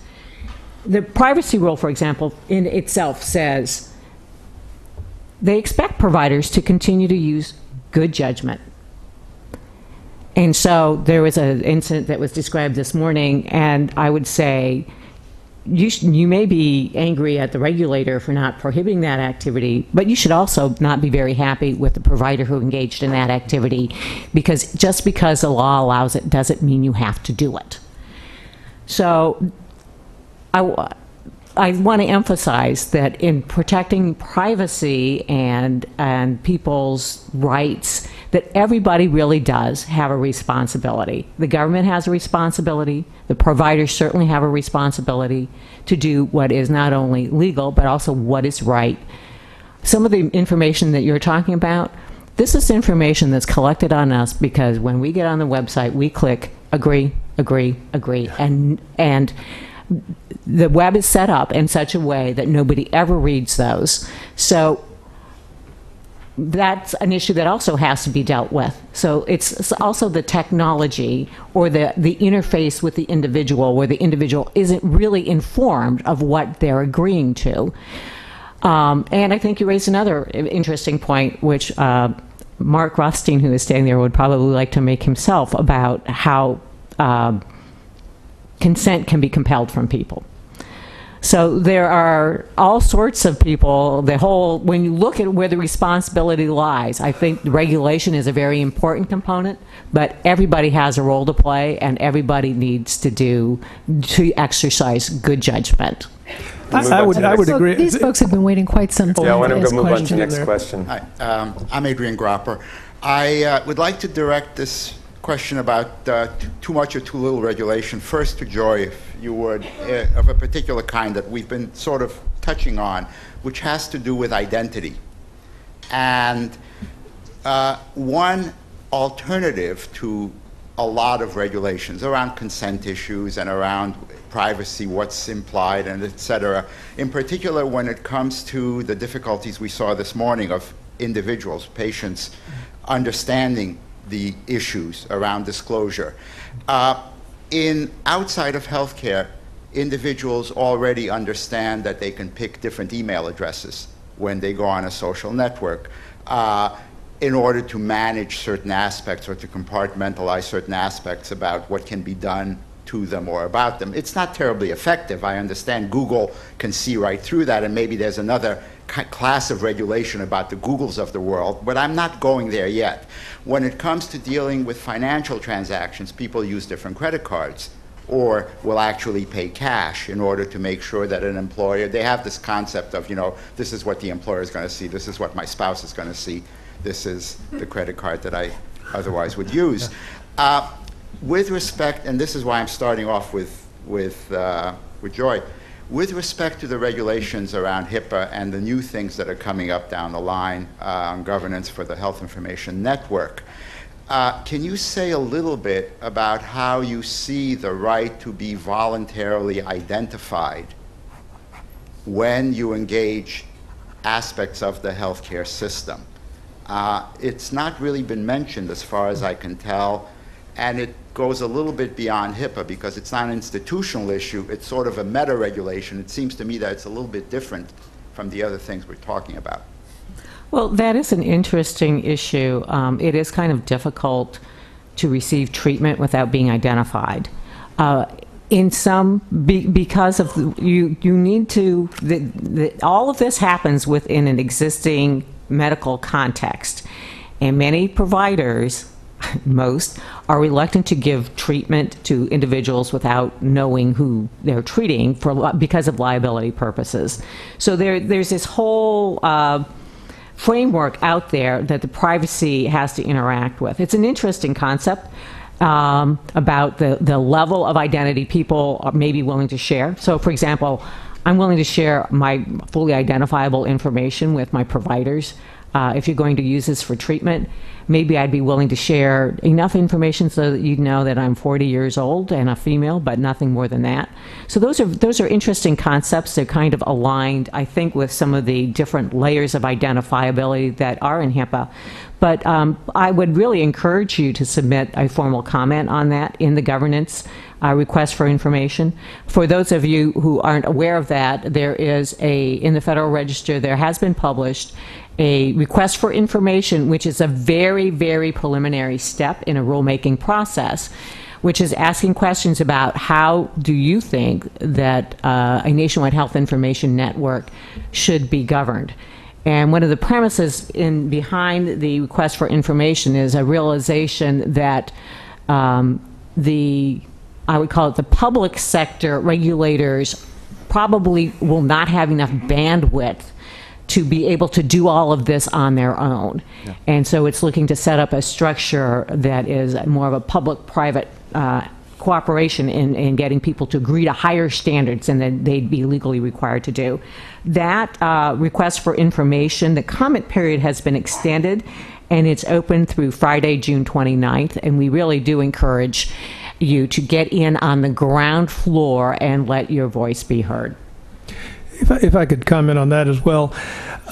The privacy rule, for example, in itself says they expect providers to continue to use good judgment. And so there was an incident that was described this morning, and I would say you may be angry at the regulator for not prohibiting that activity, but you should also not be very happy with the provider who engaged in that activity, because just because the law allows it doesn't mean you have to do it. So I want to emphasize that in protecting privacy and people's rights, that everybody really does have a responsibility. The government has a responsibility. The providers certainly have a responsibility to do what is not only legal, but also what is right. Some of the information that you're talking about, this is information that's collected on us because when we get on the website, we click agree, agree, agree, and the web is set up in such a way that nobody ever reads those. So that's an issue that also has to be dealt with. So it's also the technology or the interface with the individual, where the individual isn't really informed of what they're agreeing to. And I think you raised another interesting point, which Mark Rothstein, who is standing there, would probably like to make himself, about how consent can be compelled from people. So there are all sorts of people. When you look at where the responsibility lies, I think regulation is a very important component, but everybody has a role to play, and everybody needs to exercise good judgment. I would agree. These folks have been waiting quite some time. Yeah, I want to ask go move on to the questions. next question. Hi, I'm Adrian Gropper. I would like to direct this question about too much or too little regulation first to Joy, if you would, of a particular kind that we've been sort of touching on, which has to do with identity. And one alternative to a lot of regulations around consent issues and around privacy, what's implied, and et cetera, in particular when it comes to the difficulties we saw this morning of individuals, patients, understanding the issues around disclosure. Outside of healthcare, individuals already understand that they can pick different email addresses when they go on a social network in order to manage certain aspects or to compartmentalize certain aspects about what can be done to them or about them. It's not terribly effective. I understand Google can see right through that, and maybe there's another class of regulation about the Googles of the world, but I'm not going there yet. When it comes to dealing with financial transactions, people use different credit cards or will actually pay cash in order to make sure that an employer, they have this concept of, you know, this is what the employer is going to see, this is what my spouse is going to see, this is the credit card that I otherwise would use. With respect, and this is why I'm starting off with Joy, with respect to the regulations around Hipaa and the new things that are coming up down the line on governance for the Health Information Network, can you say a little bit about how you see the right to be voluntarily identified when you engage aspects of the healthcare system? It's not really been mentioned as far as I can tell, and it goes a little bit beyond Hipaa because it's not an institutional issue, it's sort of a meta-regulation. It seems to me that it's a little bit different from the other things we're talking about. Well, that is an interesting issue. It is kind of difficult to receive treatment without being identified. In some, because of, you need to, all of this happens within an existing medical context. And many providers, most, are reluctant to give treatment to individuals without knowing who they're treating because of liability purposes. So there's this whole framework out there that the privacy has to interact with. It's an interesting concept about the level of identity people may be willing to share. So, for example, I'm willing to share my fully identifiable information with my providers. If you're going to use this for treatment, maybe I'd be willing to share enough information so that you'd know that I'm 40 years old and a female, but nothing more than that. So those are interesting concepts. They're kind of aligned, I think, with some of the different layers of identifiability that are in HIPAA. But I would really encourage you to submit a formal comment on that in the governance request for information. For those of you who aren't aware of that, there is in the Federal Register, there has been published a request for information, which is a very, very preliminary step in a rulemaking process, which is asking questions about how do you think that a nationwide health information network should be governed. And one of the premises behind the request for information is a realization that I would call it the public sector regulators probably will not have enough bandwidth to be able to do all of this on their own. Yeah. And so it's looking to set up a structure that is more of a public-private cooperation in getting people to agree to higher standards than that they'd be legally required to do. That request for information, the comment period has been extended, and it's open through Friday, June 29th, and we really do encourage you to get in on the ground floor and let your voice be heard. If I could comment on that as well,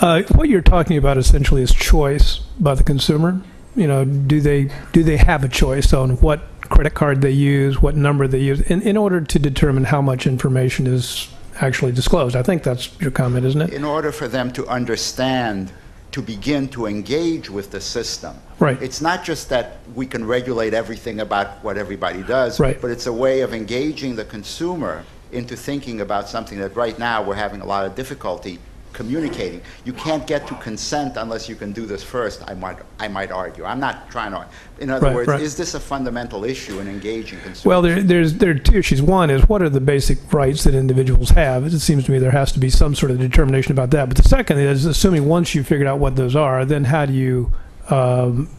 what you're talking about essentially is choice by the consumer. You know, do they have a choice on what credit card they use, what number they use, in order to determine how much information is actually disclosed? I think that's your comment, isn't it? In order for them to understand, to begin to engage with the system. Right. It's not just that we can regulate everything about what everybody does, right, but it's a way of engaging the consumer into thinking about something that right now we're having a lot of difficulty communicating. You can't get to consent unless you can do this first, I might argue. I'm not trying to, in other words, is this a fundamental issue in engaging consumers? Well, there are two issues. One is, what are the basic rights that individuals have? It seems to me there has to be some sort of determination about that. But the second is, assuming once you've figured out what those are, then how do you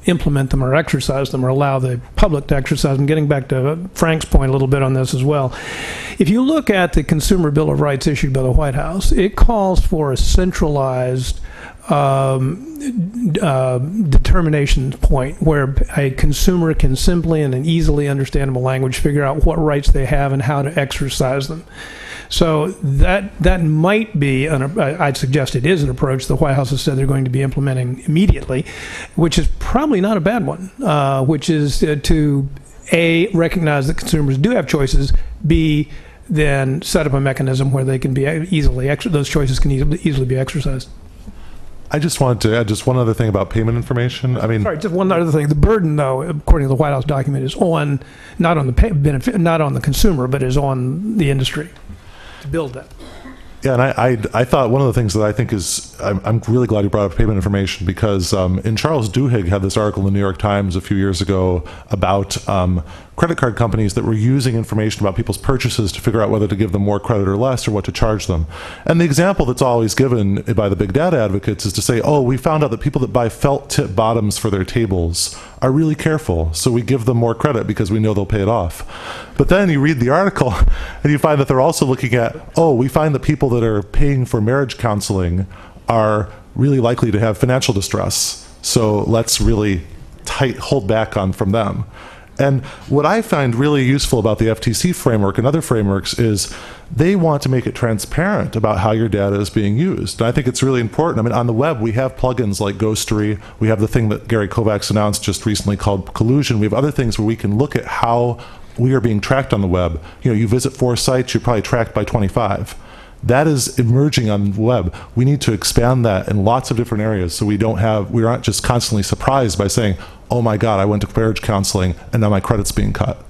implement them or exercise them or allow the public to exercise them? Getting back to Frank's point a little bit on this as well. If you look at the Consumer Bill of Rights issued by the White House, it calls for a centralized determination point where a consumer can simply, in an easily understandable language, figure out what rights they have and how to exercise them. So that might be, I'd suggest it is an approach the White House has said they're going to be implementing immediately, which is probably not a bad one, which is to A, recognize that consumers do have choices, B, then set up a mechanism where they can be those choices can easily be exercised. I just wanted to add just one other thing about payment information. I mean, sorry, just one other thing. The burden, though, according to the White House document, is on not on the consumer, but is on the industry to build that. Yeah, and I thought one of the things that I think is, I'm really glad you brought up payment information, because in Charles Duhigg had this article in the New York Times a few years ago about credit card companies that were using information about people's purchases to figure out whether to give them more credit or less, or what to charge them. And the example that's always given by the big data advocates is to say, oh, we found out that people that buy felt tip bottoms for their tables are really careful, so we give them more credit because we know they'll pay it off. But then you read the article and you find that they're also looking at, oh, we find that people that are paying for marriage counseling are really likely to have financial distress, so let's really hold back from them. And what I find really useful about the FTC framework and other frameworks is they want to make it transparent about how your data is being used. And I think it's really important. I mean, on the web, we have plugins like Ghostery. We have the thing that Gary Kovacs announced just recently called Collusion. We have other things where we can look at how we are being tracked on the web. You know, you visit 4 sites, you're probably tracked by 25. That is emerging on the web. We need to expand that in lots of different areas so we aren't just constantly surprised by saying, oh my God, I went to marriage counseling and now my credit's being cut.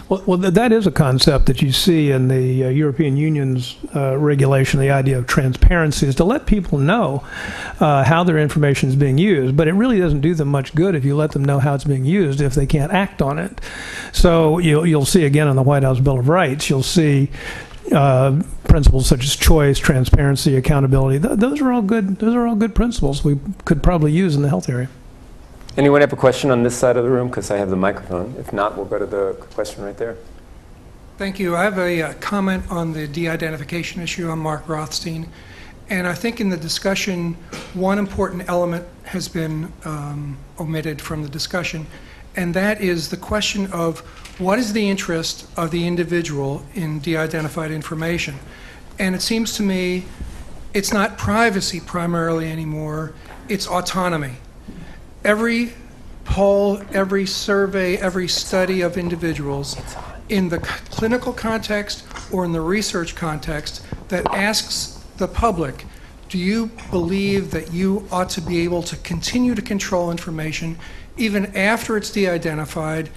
Well, that is a concept that you see in the European Union's regulation. The idea of transparency is to let people know how their information is being used, but it really doesn't do them much good if you let them know how it's being used if they can't act on it. So you'll see again in the White House Bill of Rights, you'll see principles such as choice, transparency, accountability. Those are all good. Those are all good principles we could probably use in the health area. Anyone have a question on this side of the room? Because I have the microphone. If not, we'll go to the question right there. Thank you. I have a comment on the de-identification issue. I'm Mark Rothstein. And I think in the discussion, one important element has been omitted from the discussion, and that is the question of what is the interest of the individual in de-identified information. And it seems to me it's not privacy primarily anymore, it's autonomy. Every poll, every survey, every study of individuals in the clinical context or in the research context that asks the public, do you believe that you ought to be able to continue to control information even after it's de-identified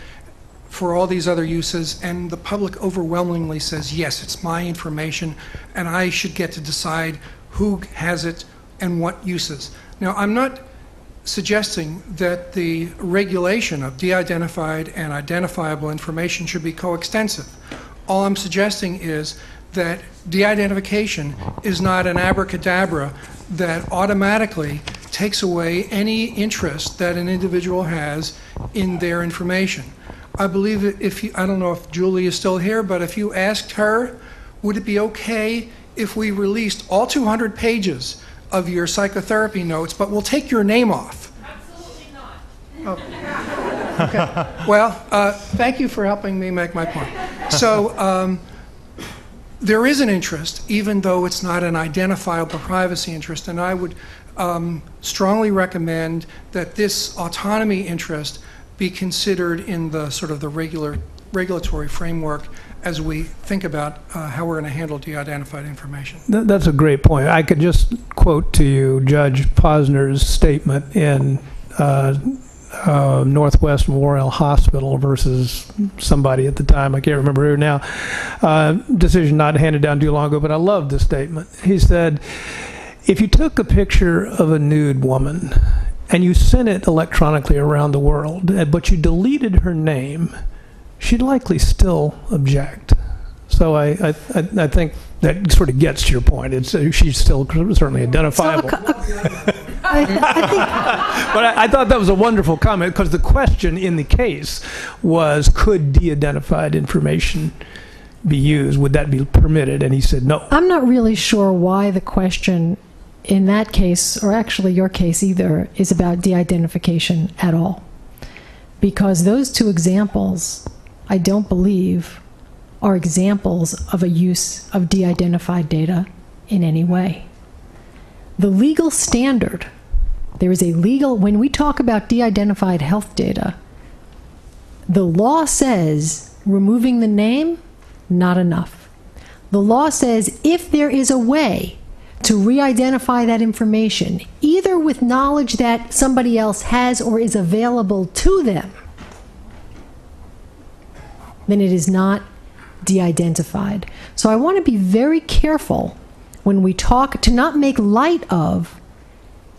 for all these other uses? And the public overwhelmingly says, yes, it's my information and I should get to decide who has it and what uses. Now, I'm not suggesting that the regulation of de-identified and identifiable information should be coextensive. All I'm suggesting is that de-identification is not an abracadabra that automatically takes away any interest that an individual has in their information. I believe that I don't know if Julie is still here, but if you asked her, would it be okay if we released all 200 pages of your psychotherapy notes, but we'll take your name off? Absolutely not. Oh. Okay. Well, thank you for helping me make my point. So there is an interest, even though it's not an identifiable privacy interest, and I would strongly recommend that this autonomy interest be considered in the sort of the regulatory framework as we think about how we're going to handle de-identified information. That's a great point. I could just quote to you Judge Posner's statement in Northwest Memorial Hospital versus somebody at the time, I can't remember who now, decision not handed down too long ago, but I love this statement. He said, if you took a picture of a nude woman and you sent it electronically around the world, but you deleted her name, she'd likely still object. So I think that sort of gets to your point. It's she's still certainly identifiable. But I thought that was a wonderful comment, because the question in the case was, could de-identified information be used? Would that be permitted? And he said no. I'm not really sure why the question in that case, or actually your case either, is about de-identification at all. Because those two examples, I don't believe, are examples of a use of de-identified data in any way. The legal standard, there is a legal, when we talk about de-identified health data, the law says removing the name, not enough. The law says if there is a way to re-identify that information, either with knowledge that somebody else has or is available to them, then it is not de-identified. So I want to be very careful when we talk, to not make light of,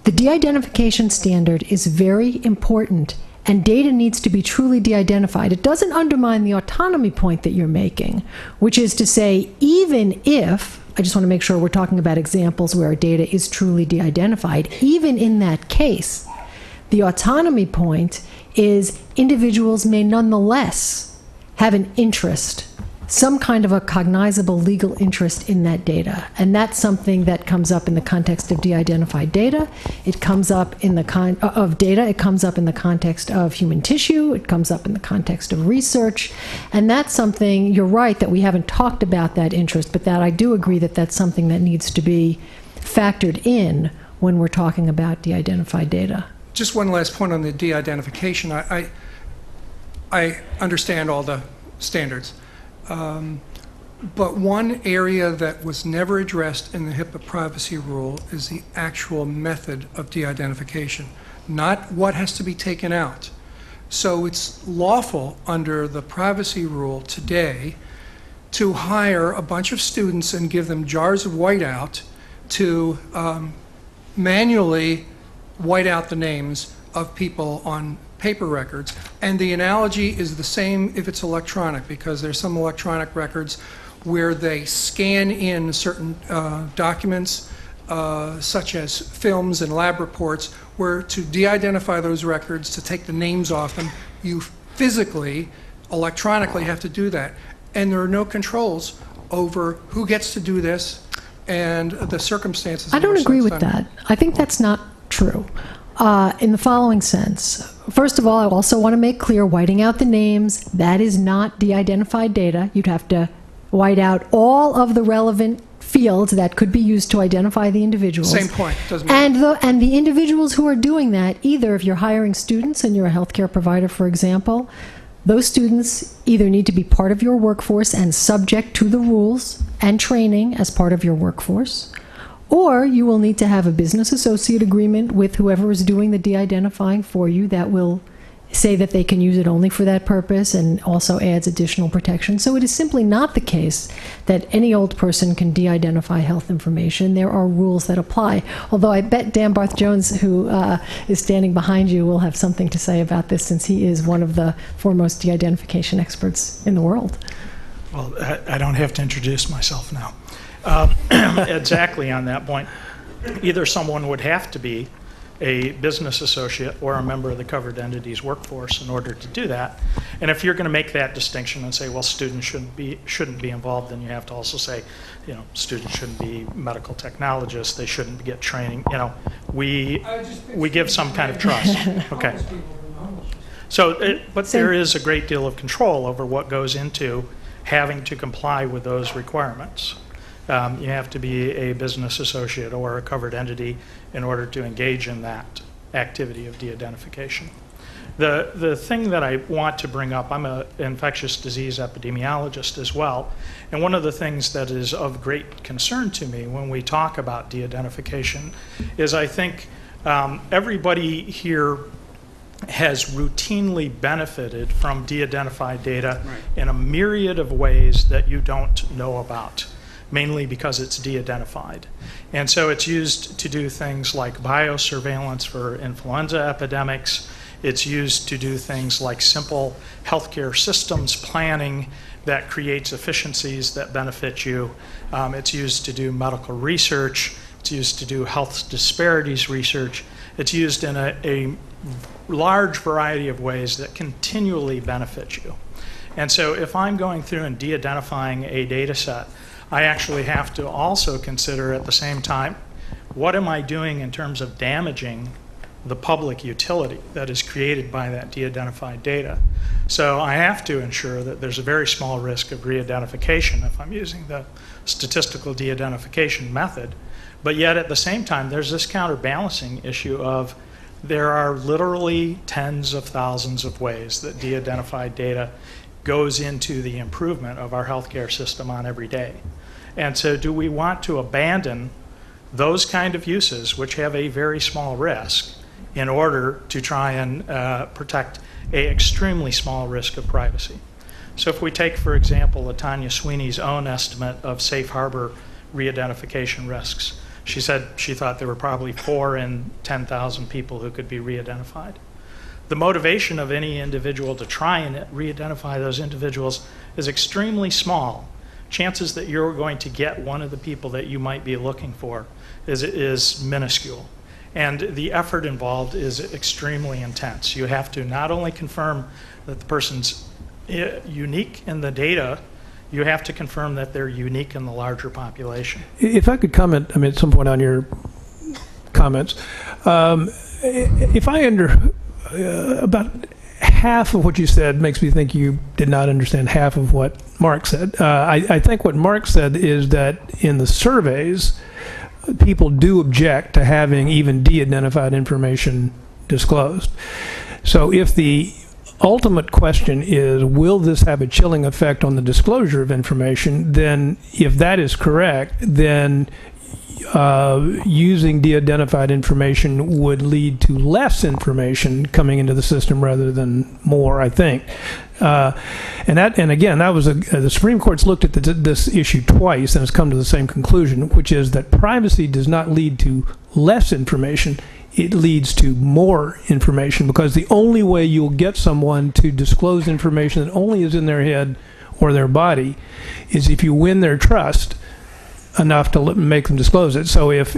the de-identification standard is very important, and data needs to be truly de-identified. It doesn't undermine the autonomy point that you're making, which is to say, even if, I just want to make sure we're talking about examples where data is truly de-identified, even in that case, the autonomy point is individuals may nonetheless have an interest, some kind of a cognizable legal interest in that data. And that's something that comes up in the context of de-identified data. It comes up in the of data. It comes up in the context of human tissue. It comes up in the context of research. And that's something, you're right, that we haven't talked about that interest, but that I do agree that that's something that needs to be factored in when we're talking about de-identified data. Just one last point on the de-identification. I understand all the standards. But one area that was never addressed in the HIPAA privacy rule is the actual method of de-identification, not what has to be taken out. So it's lawful under the privacy rule today to hire a bunch of students and give them jars of whiteout to manually white out the names of people on paper records. And the analogy is the same if it's electronic, because there's some electronic records where they scan in certain documents, such as films and lab reports, where to de-identify those records, to take the names off them, you physically, electronically have to do that. And there are no controls over who gets to do this and the circumstances. I don't agree with that. I think that's not true. In the following sense. First of all, I also want to make clear, whiting out the names, that is not de-identified data. You'd have to white out all of the relevant fields that could be used to identify the individuals. Same point. Doesn't matter. And the individuals who are doing that, either if you're hiring students and you're a healthcare provider, for example, those students either need to be part of your workforce and subject to the rules and training as part of your workforce, or you will need to have a business associate agreement with whoever is doing the de-identifying for you that will say that they can use it only for that purpose and also adds additional protection. So it is simply not the case that any old person can de-identify health information. There are rules that apply. Although I bet Dan Barth-Jones, who is standing behind you, will have something to say about this, since he is one of the foremost de-identification experts in the world. Well, I don't have to introduce myself now. Exactly on that point. Either someone would have to be a business associate or a member of the covered entity's workforce in order to do that. And if you're going to make that distinction and say, well, students shouldn't be involved, then you have to also say, you know, students shouldn't be medical technologists, they shouldn't get training. You know, we give some kind of trust. Okay. So, but there is a great deal of control over what goes into having to comply with those requirements. You have to be a business associate or a covered entity in order to engage in that activity of de-identification. The thing that I want to bring up, I'm an infectious disease epidemiologist as well, and one of the things that is of great concern to me when we talk about de-identification is I think everybody here has routinely benefited from de-identified data in a myriad of ways that you don't know about, mainly because it's de-identified. And so it's used to do things like biosurveillance for influenza epidemics. It's used to do things like simple healthcare systems planning that creates efficiencies that benefit you. It's used to do medical research. It's used to do health disparities research. It's used in a large variety of ways that continually benefit you. And so if I'm going through and de-identifying a data set, I actually have to also consider at the same time, what am I doing in terms of damaging the public utility that is created by that de-identified data? So I have to ensure that there's a very small risk of re-identification if I'm using the statistical de-identification method. But yet at the same time, there's this counterbalancing issue of there are literally tens of thousands of ways that de-identified data goes into the improvement of our healthcare system on every day. And so do we want to abandon those kind of uses, which have a very small risk, in order to try and protect an extremely small risk of privacy? So if we take, for example, Latanya Sweeney's own estimate of safe harbor re-identification risks. She said she thought there were probably 4 in 10,000 people who could be re-identified. The motivation of any individual to try and re-identify those individuals is extremely small. Chances that you're going to get one of the people that you might be looking for is minuscule. And the effort involved is extremely intense. You have to not only confirm that the person's unique in the data, you have to confirm that they're unique in the larger population. If I could comment, at some point on your comments, if I about half of what you said makes me think you did not understand half of what Mark said. I think what Mark said is that in the surveys, people do object to having even de-identified information disclosed. So if the ultimate question is, will this have a chilling effect on the disclosure of information, then if that is correct, then using de-identified information would lead to less information coming into the system rather than more, I think. And again, that was the Supreme Court's looked at this issue twice and has come to the same conclusion, which is that privacy does not lead to less information. It leads to more information, because the only way you'll get someone to disclose information that only is in their head or their body is if you win their trust enough to make them disclose it. So if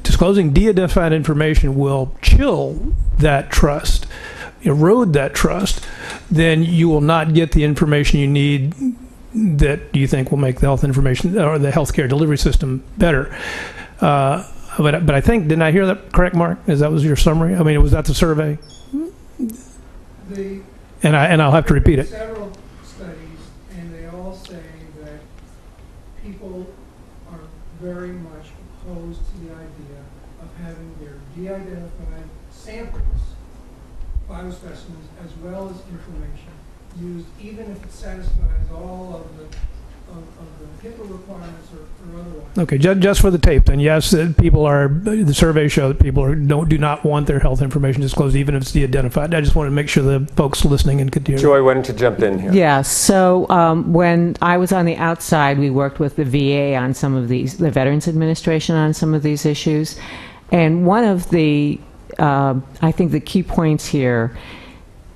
disclosing de-identified information will chill that trust, erode that trust, then you will not get the information you need that you think will make the health information or the healthcare delivery system better. But I think, didn't I hear that correct, Mark? That was your summary? Was that the survey? And I'll have to repeat it. Several studies, and they all say that people are very much opposed to the idea of having their de-identified samples, biospecimens, as well as information used, even if it satisfies all of the HIPAA requirements or otherwise. Okay, just for the tape, then, yes, the surveys show that people do not want their health information disclosed, even if it's de-identified. I just want to make sure the folks listening and could hear. Joy, why don't you jump in here? Yeah, so when I was on the outside, we worked with the VA on some of these, the Veterans Administration on some of these issues. And one of the, I think the key points here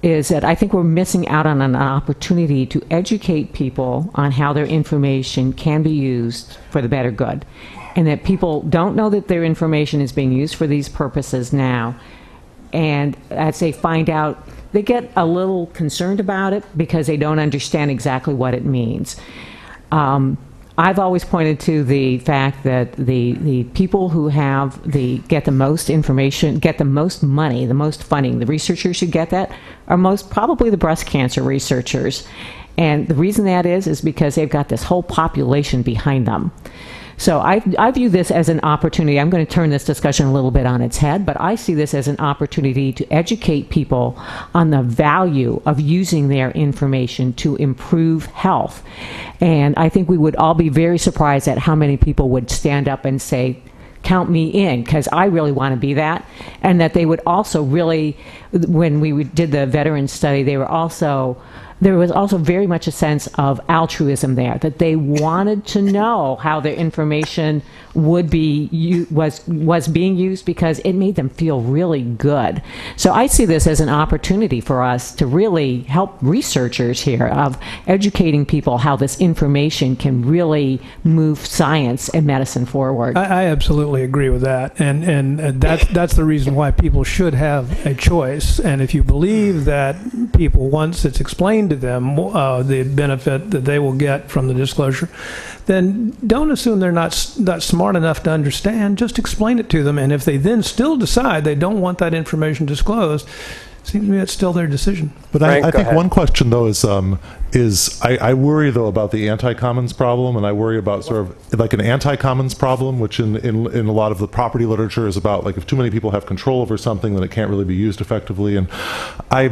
is that I think we're missing out on an opportunity to educate people on how their information can be used for the better good, and that people don't know that their information is being used for these purposes now. And as they find out, they get a little concerned about it because they don't understand exactly what it means. I've always pointed to the fact that the people who get the most information, get the most money, the most funding, the researchers who get that are most probably the breast cancer researchers. And the reason that is because they've got this whole population behind them. So I view this as an opportunity. I'm going to turn this discussion a little bit on its head, but I see this as an opportunity to educate people on the value of using their information to improve health. And I think we would all be very surprised at how many people would stand up and say, count me in, because I really want to be that. And that they would also really, when we did the veteran study, there was also very much a sense of altruism there, that they wanted to know how their information was being used because it made them feel really good. So I see this as an opportunity for us to really help researchers here of educating people how this information can really move science and medicine forward. I absolutely agree with that, and that's the reason why people should have a choice. And if you believe that people, once it's explained to them the benefit that they will get from the disclosure, then don't assume they're not smart enough to understand. Just explain it to them, and if they then still decide they don't want that information disclosed, it seems to me it's still their decision. But Frank, I think one question, though, is I worry, though, about the anti-commons problem, and I worry about sort of like an anti-commons problem, which in a lot of the property literature is about, like, if too many people have control over something, then it can't really be used effectively. And I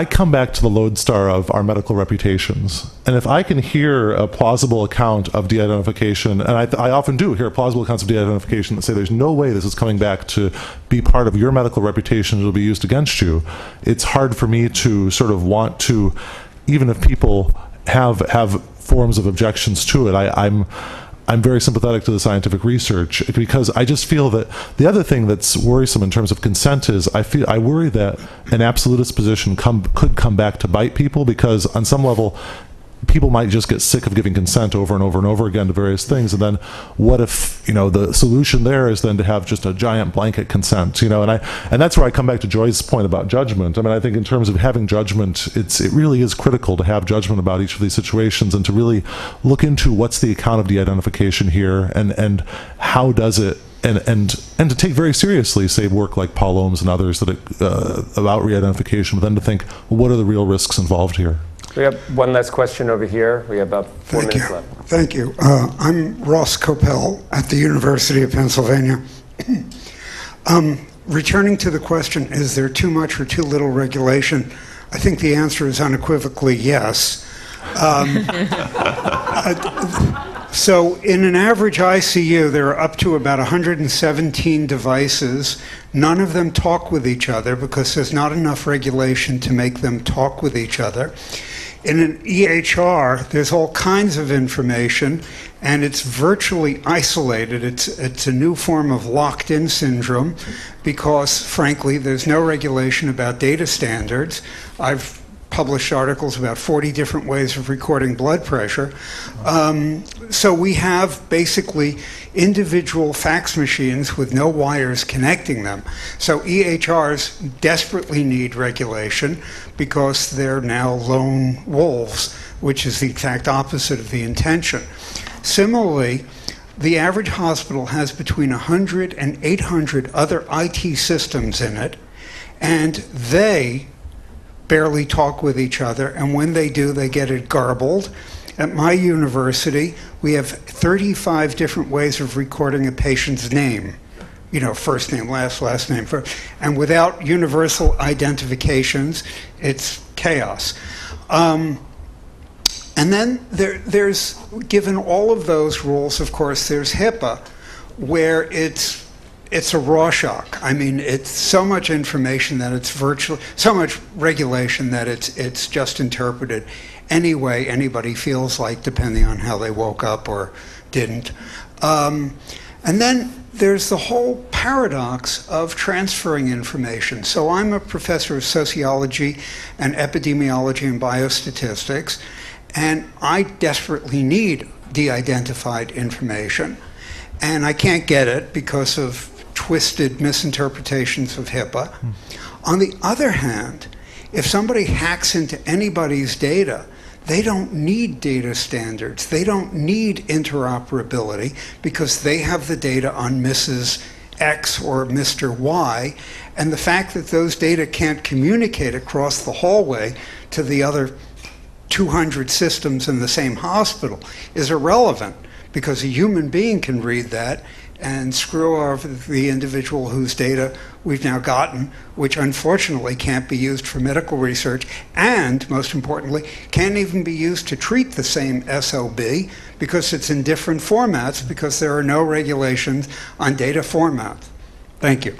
come back to the lodestar of our medical reputations. And if I can hear a plausible account of de-identification, and I often do hear plausible accounts of de-identification that say there's no way this is coming back to be part of your medical reputation, it'll be used against you, it's hard for me to sort of want to, even if people have forms of objections to it, I'm very sympathetic to the scientific research, because I just feel that the other thing that's worrisome in terms of consent is I worry that an absolutist position could come back to bite people, because on some level people might just get sick of giving consent over and over and over again to various things. And then what if, the solution there is then to have just a giant blanket consent, and that's where I come back to Joy's point about judgment. I mean, I think in terms of having judgment, it really is critical to have judgment about each of these situations, and to really look into what's the account of de-identification here, and how does it, and to take very seriously, say, work like Paul Ohm's and others about re-identification, but then to think, well, what are the real risks involved here? We have one last question over here. We have about 4 minutes left. Thank you. I'm Ross Coppell at the University of Pennsylvania. Returning to the question, is there too much or too little regulation? I think the answer is unequivocally yes. So in an average ICU, there are up to about 117 devices. None of them talk with each other because there's not enough regulation to make them talk with each other. In an EHR, there's all kinds of information, and it's virtually isolated. It's a new form of locked-in syndrome because, frankly, there's no regulation about data standards. I've published articles about 40 different ways of recording blood pressure. So we have basically individual fax machines with no wires connecting them. So EHRs desperately need regulation because they're now lone wolves, which is the exact opposite of the intention. Similarly, the average hospital has between 100 and 800 other IT systems in it, and they barely talk with each other, and when they do, they get it garbled. At my university, we have 35 different ways of recording a patient's name. First name, last name, and without universal identifications, it's chaos. And then there's, given all of those rules, of course, there's Hipaa, where it's a Rorschach. I mean, it's so much information that it's so much regulation that it's just interpreted any way anybody feels like, depending on how they woke up or didn't. And then there's the whole paradox of transferring information. So I'm a professor of sociology and epidemiology and biostatistics, and I desperately need de-identified information, and I can't get it because of twisted misinterpretations of Hipaa. On the other hand, if somebody hacks into anybody's data, they don't need data standards. They don't need interoperability because they have the data on Mrs. X or Mr. Y, and the fact that those data can't communicate across the hallway to the other 200 systems in the same hospital is irrelevant, because a human being can read that and screw over the individual whose data we've now gotten, which unfortunately can't be used for medical research, and most importantly, can't even be used to treat the same SOB because it's in different formats, because there are no regulations on data formats. Thank you.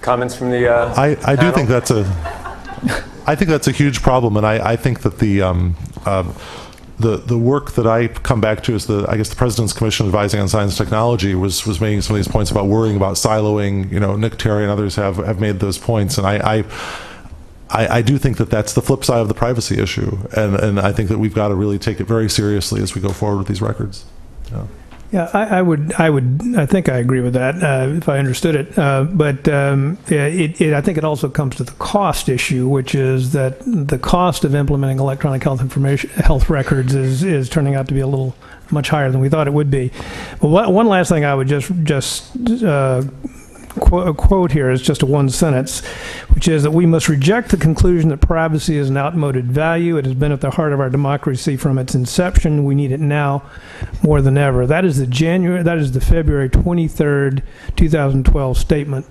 Comments from the I do think that's a huge problem, and I think that the work that I come back to is I guess the President's Commission Advising on Science and Technology was making some of these points about worrying about siloing. Nick Terry and others have made those points, and I do think that that's the flip side of the privacy issue, and I think that we've got to really take it very seriously as we go forward with these records. Yeah, I think I agree with that, if I understood it. But I think it also comes to the cost issue, which is that the cost of implementing electronic health records is turning out to be a little much higher than we thought it would be. But one last thing I would just quote here is just a one sentence, which is that we must reject the conclusion that privacy is an outmoded value. It has been at the heart of our democracy from its inception. We need it now more than ever. That is the February 23rd, 2012 statement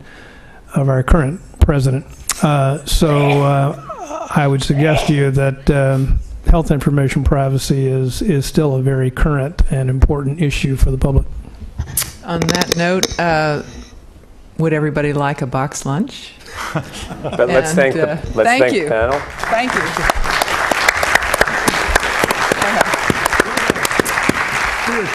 of our current president. So I would suggest to you that health information privacy is still a very current and important issue for the public. On that note, would everybody like a box lunch? But let's thank the panel. Thank you.